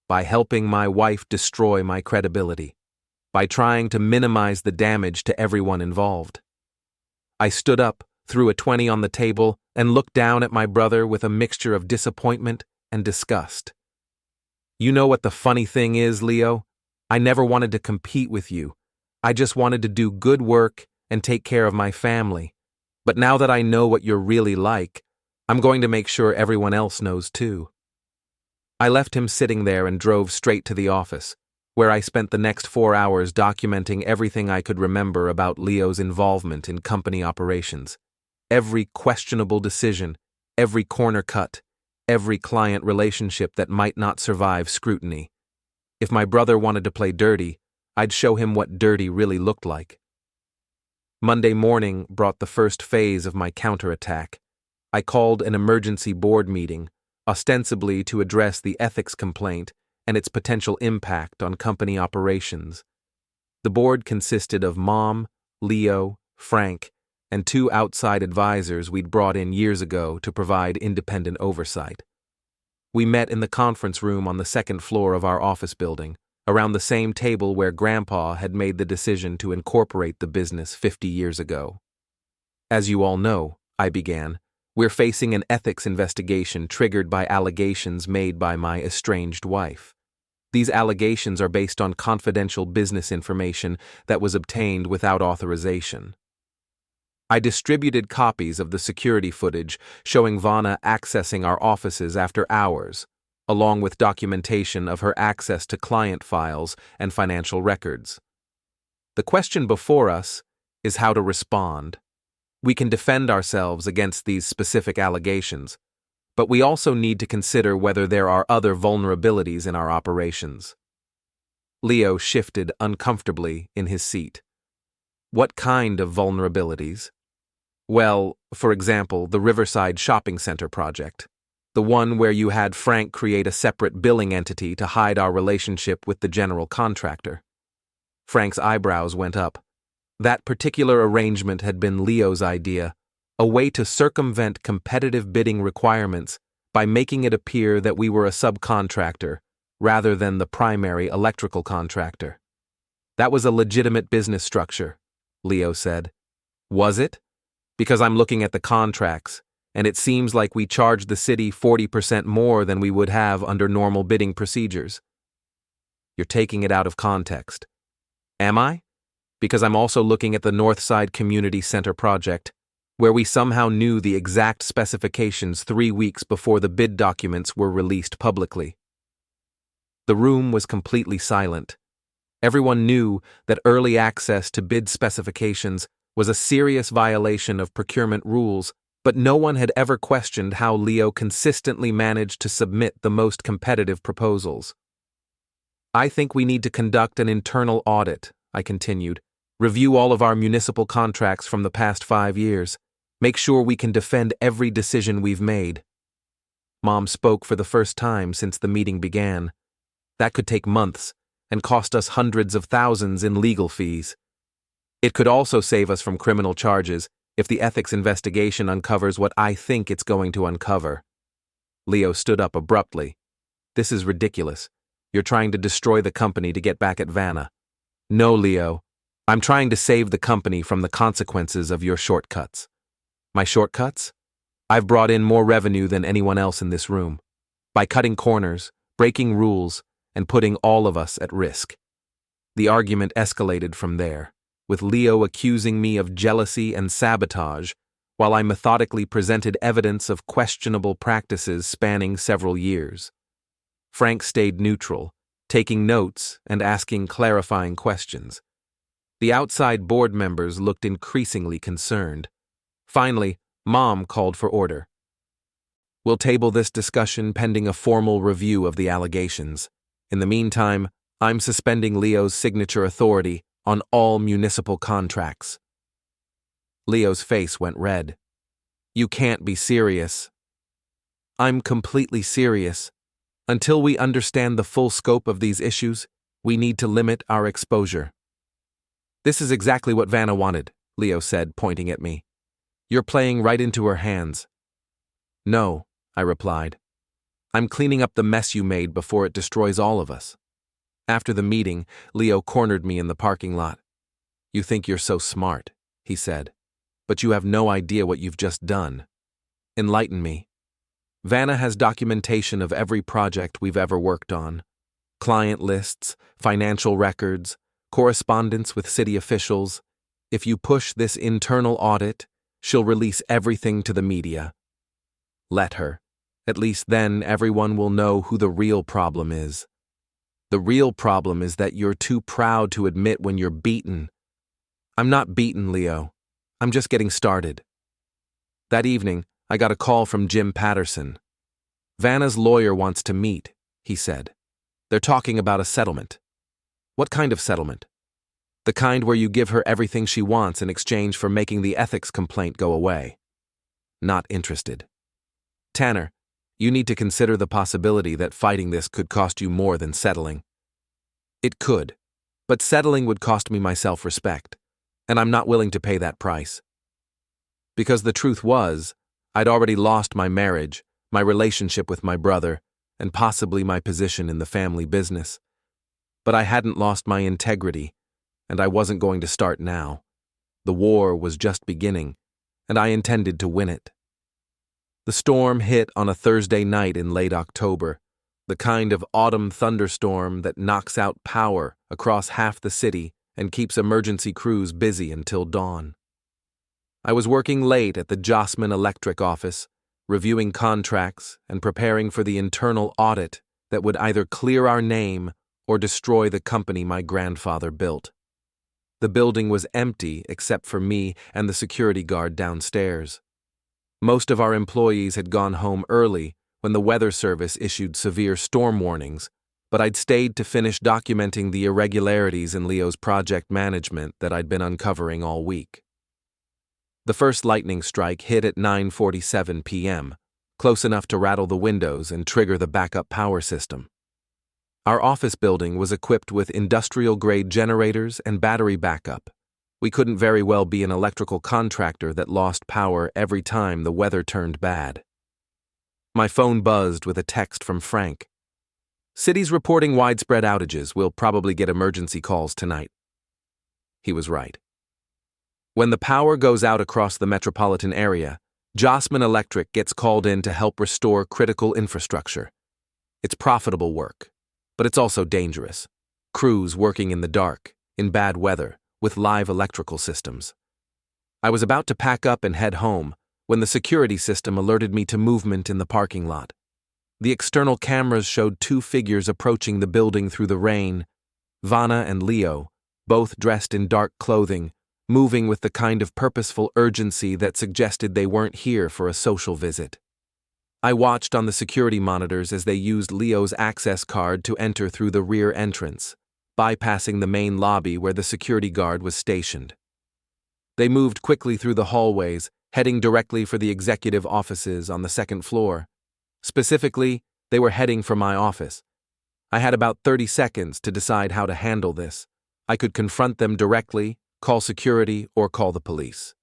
By helping my wife destroy my credibility. By trying to minimize the damage to everyone involved." I stood up, threw a 20 on the table, and looked down at my brother with a mixture of disappointment and disgust. "You know what the funny thing is, Leo? I never wanted to compete with you. I just wanted to do good work and take care of my family. But now that I know what you're really like, I'm going to make sure everyone else knows too." I left him sitting there and drove straight to the office, where I spent the next 4 hours documenting everything I could remember about Leo's involvement in company operations. every questionable decision, every corner cut, every client relationship that might not survive scrutiny. If my brother wanted to play dirty, I'd show him what dirty really looked like. Monday morning brought the first phase of my counterattack. I called an emergency board meeting, ostensibly to address the ethics complaint and its potential impact on company operations. The board consisted of Mom, Leo, Frank, and 2 outside advisors we'd brought in years ago to provide independent oversight. We met in the conference room on the 2nd floor of our office building, around the same table where Grandpa had made the decision to incorporate the business 50 years ago. As you all know, I began, we're facing an ethics investigation triggered by allegations made by my estranged wife. These allegations are based on confidential business information that was obtained without authorization. I distributed copies of the security footage showing Vanna accessing our offices after hours, along with documentation of her access to client files and financial records. The question before us is how to respond. We can defend ourselves against these specific allegations, but we also need to consider whether there are other vulnerabilities in our operations. Leo shifted uncomfortably in his seat. What kind of vulnerabilities? Well, for example, the Riverside Shopping Center project. The one where you had Frank create a separate billing entity to hide our relationship with the general contractor. Frank's eyebrows went up. That particular arrangement had been Leo's idea, a way to circumvent competitive bidding requirements by making it appear that we were a subcontractor rather than the primary electrical contractor. That was a legitimate business structure, Leo said. Was it? Because I'm looking at the contracts, and it seems like we charged the city 40% more than we would have under normal bidding procedures. You're taking it out of context. Am I? Because I'm also looking at the Northside Community Center project, where we somehow knew the exact specifications 3 weeks before the bid documents were released publicly. The room was completely silent. Everyone knew that early access to bid specifications was a serious violation of procurement rules, but no one had ever questioned how Leo consistently managed to submit the most competitive proposals. I think we need to conduct an internal audit, I continued, review all of our municipal contracts from the past 5 years, make sure we can defend every decision we've made. Mom spoke for the first time since the meeting began. That could take months and cost us hundreds of thousands in legal fees. It could also save us from criminal charges if the ethics investigation uncovers what I think it's going to uncover. Leo stood up abruptly. This is ridiculous. You're trying to destroy the company to get back at Vanna. No, Leo. I'm trying to save the company from the consequences of your shortcuts. My shortcuts? I've brought in more revenue than anyone else in this room, by cutting corners, breaking rules, and putting all of us at risk. The argument escalated from there, with Leo accusing me of jealousy and sabotage, while I methodically presented evidence of questionable practices spanning several years. Frank stayed neutral, taking notes and asking clarifying questions. The outside board members looked increasingly concerned. Finally, Mom called for order. We'll table this discussion pending a formal review of the allegations. In the meantime, I'm suspending Leo's signature authority on all municipal contracts. Leo's face went red. You can't be serious. I'm completely serious. Until we understand the full scope of these issues, we need to limit our exposure. This is exactly what Vanna wanted, Leo said, pointing at me. You're playing right into her hands. No, I replied. I'm cleaning up the mess you made before it destroys all of us. After the meeting, Leo cornered me in the parking lot. You think you're so smart, he said, but you have no idea what you've just done. Enlighten me. Vanna has documentation of every project we've ever worked on. Client lists, financial records, correspondence with city officials. If you push this internal audit, she'll release everything to the media. Let her. At least then everyone will know who the real problem is. The real problem is that you're too proud to admit when you're beaten. I'm not beaten, Leo. I'm just getting started. That evening, I got a call from Jim Patterson. "Vanna's lawyer wants to meet," he said. "They're talking about a settlement." "What kind of settlement?" "The kind where you give her everything she wants in exchange for making the ethics complaint go away." "Not interested." "Tanner, you need to consider the possibility that fighting this could cost you more than settling." "It could, but settling would cost me my self-respect, and I'm not willing to pay that price." Because the truth was, I'd already lost my marriage, my relationship with my brother, and possibly my position in the family business. But I hadn't lost my integrity, and I wasn't going to start now. The war was just beginning, and I intended to win it. The storm hit on a Thursday night in late October, the kind of autumn thunderstorm that knocks out power across half the city and keeps emergency crews busy until dawn. I was working late at the Jossman Electric office, reviewing contracts and preparing for the internal audit that would either clear our name or destroy the company my grandfather built. The building was empty except for me and the security guard downstairs. Most of our employees had gone home early when the weather service issued severe storm warnings, but I'd stayed to finish documenting the irregularities in Leo's project management that I'd been uncovering all week. The first lightning strike hit at 9:47 p.m., close enough to rattle the windows and trigger the backup power system. Our office building was equipped with industrial-grade generators and battery backup. We couldn't very well be an electrical contractor that lost power every time the weather turned bad. My phone buzzed with a text from Frank. "City's reporting widespread outages. We'll probably get emergency calls tonight." He was right. When the power goes out across the metropolitan area, Jossman Electric gets called in to help restore critical infrastructure. It's profitable work, but it's also dangerous. Crews working in the dark, in bad weather, with live electrical systems. I was about to pack up and head home when the security system alerted me to movement in the parking lot. The external cameras showed two figures approaching the building through the rain, Vanna and Leo, both dressed in dark clothing, moving with the kind of purposeful urgency that suggested they weren't here for a social visit. I watched on the security monitors as they used Leo's access card to enter through the rear entrance, bypassing the main lobby where the security guard was stationed. They moved quickly through the hallways, heading directly for the executive offices on the second floor. Specifically, they were heading for my office. I had about 30 seconds to decide how to handle this. I could confront them directly, call security, or call the police.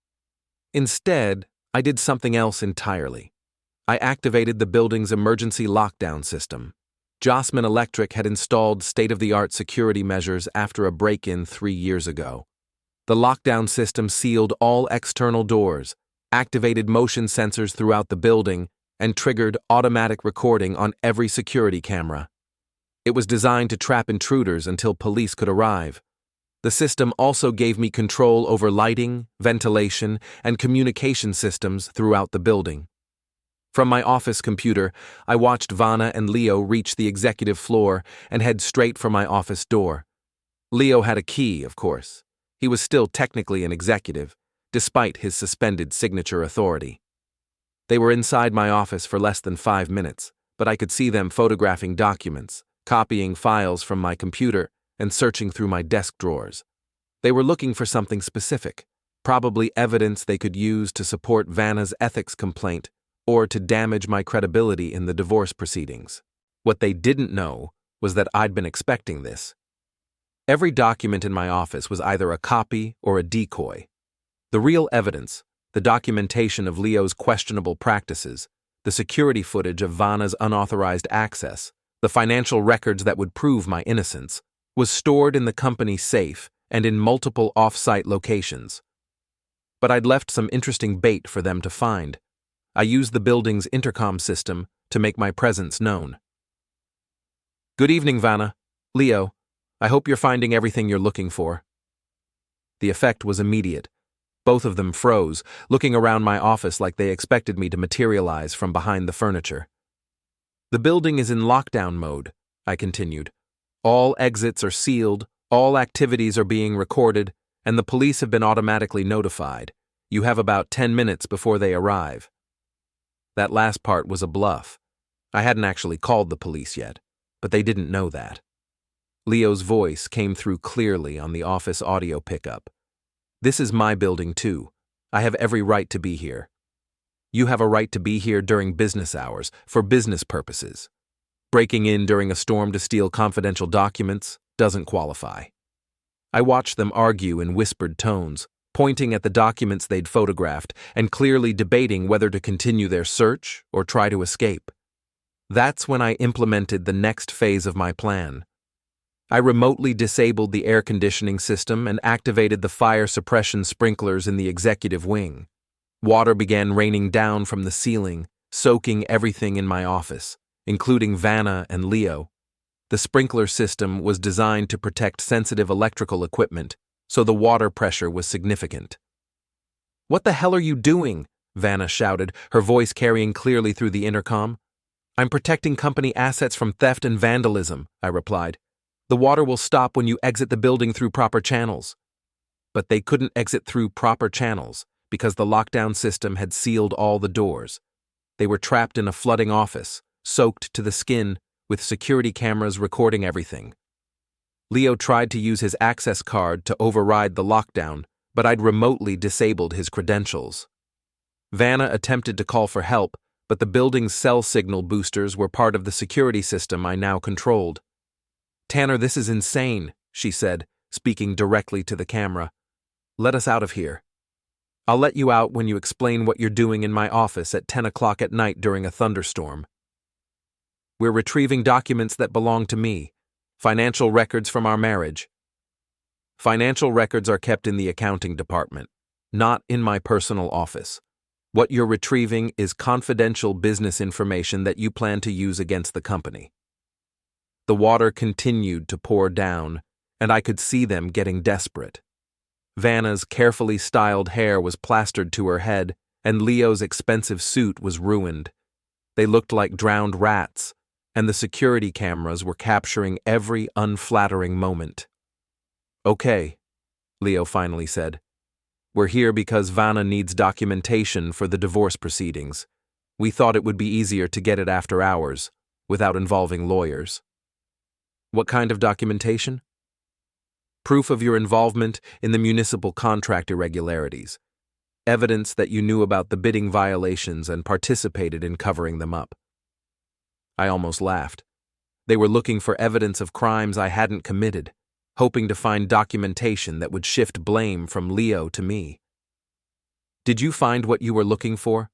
Instead, I did something else entirely. I activated the building's emergency lockdown system. Jossman Electric had installed state-of-the-art security measures after a break-in 3 years ago. The lockdown system sealed all external doors, activated motion sensors throughout the building, and triggered automatic recording on every security camera. It was designed to trap intruders until police could arrive. The system also gave me control over lighting, ventilation, and communication systems throughout the building. From my office computer, I watched Vanna and Leo reach the executive floor and head straight for my office door. Leo had a key, of course. He was still technically an executive, despite his suspended signature authority. They were inside my office for less than 5 minutes, but I could see them photographing documents, copying files from my computer, and searching through my desk drawers. They were looking for something specific, probably evidence they could use to support Vanna's ethics complaint or to damage my credibility in the divorce proceedings. What they didn't know was that I'd been expecting this. Every document in my office was either a copy or a decoy. The real evidence, the documentation of Leo's questionable practices, the security footage of Vanna's unauthorized access, the financial records that would prove my innocence, was stored in the company safe and in multiple off-site locations. But I'd left some interesting bait for them to find. I used the building's intercom system to make my presence known. "Good evening, Vanna. Leo, I hope you're finding everything you're looking for." The effect was immediate. Both of them froze, looking around my office like they expected me to materialize from behind the furniture. "The building is in lockdown mode," I continued. "All exits are sealed, all activities are being recorded, and the police have been automatically notified. You have about 10 minutes before they arrive. That last part was a bluff. I hadn't actually called the police yet, but they didn't know that. Leo's voice came through clearly on the office audio pickup. This is my building too. I have every right to be here. You have a right to be here during business hours, for business purposes. Breaking in during a storm to steal confidential documents doesn't qualify. I watched them argue in whispered tones, pointing at the documents they'd photographed and clearly debating whether to continue their search or try to escape. That's when I implemented the next phase of my plan. I remotely disabled the air conditioning system and activated the fire suppression sprinklers in the executive wing. Water began raining down from the ceiling, soaking everything in my office, including Vanna and Leo. The sprinkler system was designed to protect sensitive electrical equipment, so the water pressure was significant. "What the hell are you doing?" Vanna shouted, her voice carrying clearly through the intercom. "I'm protecting company assets from theft and vandalism," I replied. "The water will stop when you exit the building through proper channels." But they couldn't exit through proper channels because the lockdown system had sealed all the doors. They were trapped in a flooding office, soaked to the skin, with security cameras recording everything. Leo tried to use his access card to override the lockdown, but I'd remotely disabled his credentials. Vanna attempted to call for help, but the building's cell signal boosters were part of the security system I now controlled. "Tanner, this is insane," she said, speaking directly to the camera. "Let us out of here. I'll let you out when you explain what you're doing in my office at 10 o'clock at night during a thunderstorm. We're retrieving documents that belong to me, financial records from our marriage. Financial records are kept in the accounting department, not in my personal office. What you're retrieving is confidential business information that you plan to use against the company." The water continued to pour down, and I could see them getting desperate. Vanna's carefully styled hair was plastered to her head, and Leo's expensive suit was ruined. They looked like drowned rats, and the security cameras were capturing every unflattering moment. "Okay," Leo finally said. "We're here because Vanna needs documentation for the divorce proceedings. We thought it would be easier to get it after hours, without involving lawyers." "What kind of documentation?" "Proof of your involvement in the municipal contract irregularities. Evidence that you knew about the bidding violations and participated in covering them up." I almost laughed. They were looking for evidence of crimes I hadn't committed, hoping to find documentation that would shift blame from Leo to me. "Did you find what you were looking for?"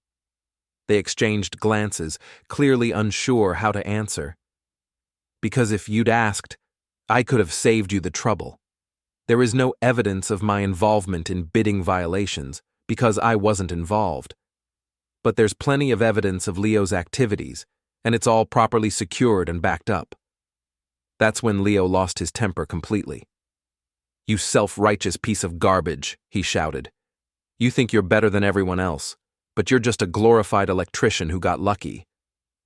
They exchanged glances, clearly unsure how to answer. "Because if you'd asked, I could have saved you the trouble. There is no evidence of my involvement in bidding violations because I wasn't involved. But there's plenty of evidence of Leo's activities, and it's all properly secured and backed up." That's when Leo lost his temper completely. "You self-righteous piece of garbage," he shouted. "You think you're better than everyone else, but you're just a glorified electrician who got lucky.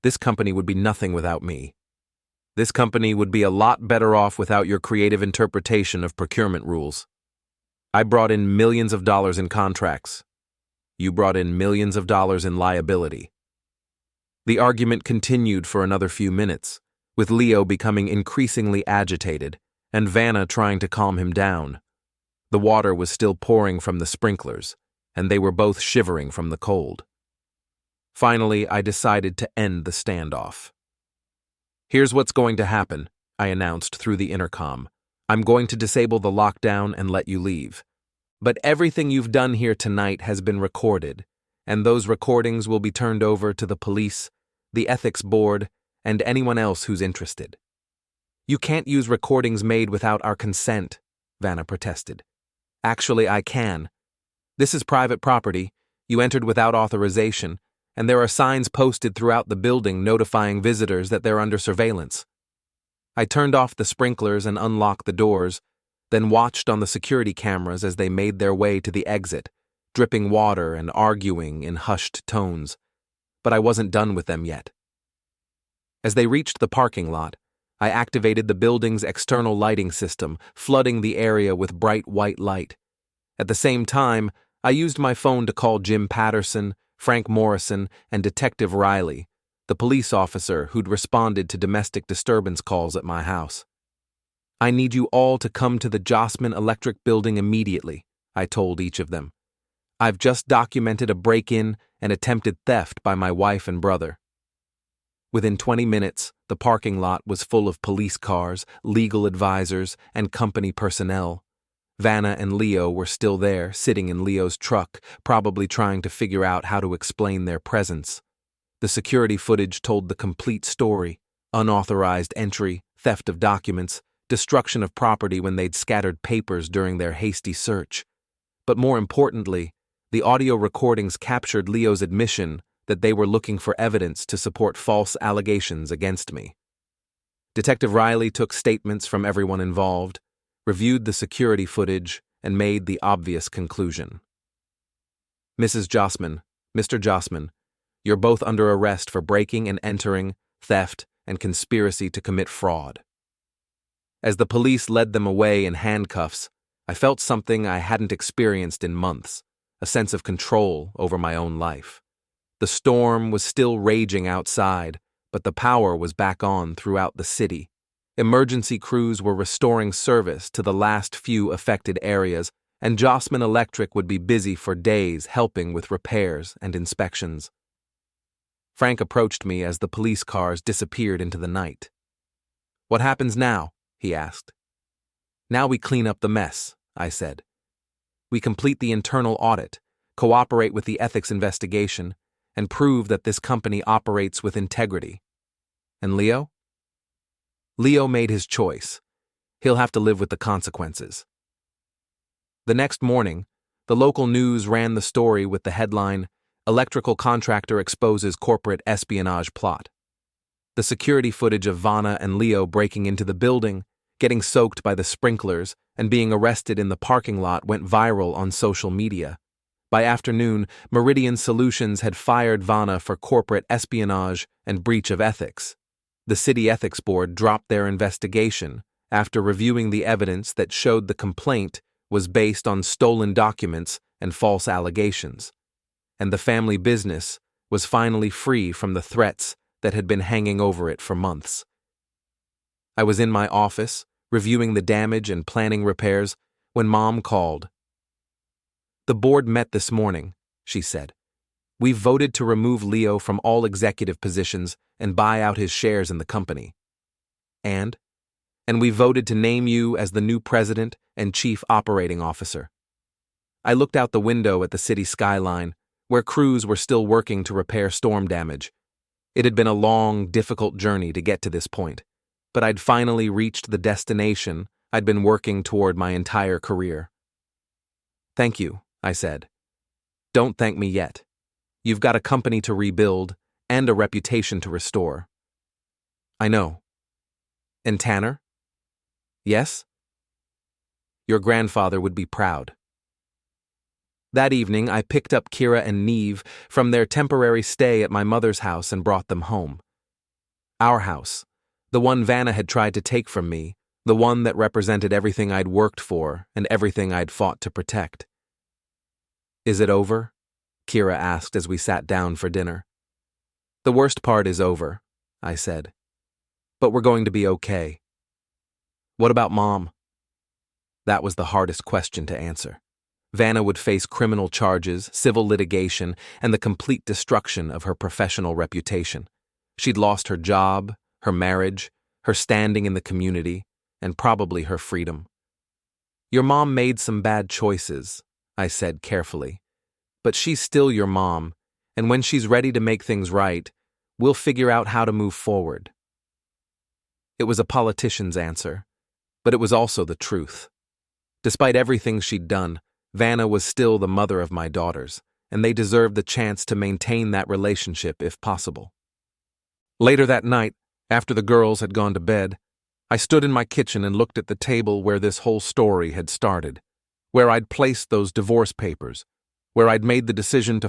This company would be nothing without me. This company would be a lot better off without your creative interpretation of procurement rules. I brought in millions of dollars in contracts. You brought in millions of dollars in liability." The argument continued for another few minutes, with Leo becoming increasingly agitated and Vanna trying to calm him down. The water was still pouring from the sprinklers, and they were both shivering from the cold. Finally, I decided to end the standoff. "Here's what's going to happen," I announced through the intercom. "I'm going to disable the lockdown and let you leave. But everything you've done here tonight has been recorded, and those recordings will be turned over to the police, the ethics board, and anyone else who's interested." "You can't use recordings made without our consent," Vanna protested. "Actually, I can. This is private property. You entered without authorization, and there are signs posted throughout the building notifying visitors that they're under surveillance." I turned off the sprinklers and unlocked the doors, then watched on the security cameras as they made their way to the exit, dripping water and arguing in hushed tones. But I wasn't done with them yet. As they reached the parking lot, I activated the building's external lighting system, flooding the area with bright white light. At the same time, I used my phone to call Jim Patterson, Frank Morrison, and Detective Riley, the police officer who'd responded to domestic disturbance calls at my house. "I need you all to come to the Jossman Electric building immediately," I told each of them. "I've just documented a break-in and attempted theft by my wife and brother." Within 20 minutes, the parking lot was full of police cars, legal advisors, and company personnel. Vanna and Leo were still there, sitting in Leo's truck, probably trying to figure out how to explain their presence. The security footage told the complete story: unauthorized entry, theft of documents, destruction of property when they'd scattered papers during their hasty search. But more importantly, the audio recordings captured Leo's admission that they were looking for evidence to support false allegations against me. Detective Riley took statements from everyone involved, reviewed the security footage, and made the obvious conclusion. "Mrs. Jossman, Mr. Jossman, you're both under arrest for breaking and entering, theft, and conspiracy to commit fraud." As the police led them away in handcuffs, I felt something I hadn't experienced in months, a sense of control over my own life. The storm was still raging outside, but the power was back on throughout the city. Emergency crews were restoring service to the last few affected areas, and Jossman Electric would be busy for days helping with repairs and inspections. Frank approached me as the police cars disappeared into the night. "What happens now?" he asked. "Now we clean up the mess," I said. "We complete the internal audit, cooperate with the ethics investigation, and prove that this company operates with integrity." "And Leo?" "Leo made his choice. He'll have to live with the consequences." The next morning, the local news ran the story with the headline, "Electrical Contractor Exposes Corporate Espionage Plot." The security footage of Vanna and Leo breaking into the building, getting soaked by the sprinklers, and being arrested in the parking lot went viral on social media. By afternoon, Meridian Solutions had fired Vanna for corporate espionage and breach of ethics. The City Ethics Board dropped their investigation after reviewing the evidence that showed the complaint was based on stolen documents and false allegations, and the family business was finally free from the threats that had been hanging over it for months. I was in my office, reviewing the damage and planning repairs, when Mom called. "The board met this morning," she said. "We've voted to remove Leo from all executive positions and buy out his shares in the company. And we voted to name you as the new president and chief operating officer." I looked out the window at the city skyline, where crews were still working to repair storm damage. It had been a long, difficult journey to get to this point, but I'd finally reached the destination I'd been working toward my entire career. "Thank you," I said. "Don't thank me yet. You've got a company to rebuild and a reputation to restore." "I know." "And Tanner?" "Yes?" "Your grandfather would be proud." That evening, I picked up Kira and Neve from their temporary stay at my mother's house and brought them home. Our house, the one Vanna had tried to take from me, the one that represented everything I'd worked for and everything I'd fought to protect. "Is it over?" Kira asked as we sat down for dinner. "The worst part is over," I said. "But we're going to be okay." "What about Mom?" That was the hardest question to answer. Vanna would face criminal charges, civil litigation, and the complete destruction of her professional reputation. She'd lost her job, her marriage, her standing in the community, and probably her freedom. "Your mom made some bad choices," I said carefully. "But she's still your mom, and when she's ready to make things right, we'll figure out how to move forward." It was a politician's answer, but it was also the truth. Despite everything she'd done, Vanna was still the mother of my daughters, and they deserved the chance to maintain that relationship if possible. Later that night, after the girls had gone to bed, I stood in my kitchen and looked at the table where this whole story had started, where I'd placed those divorce papers, where I'd made the decision to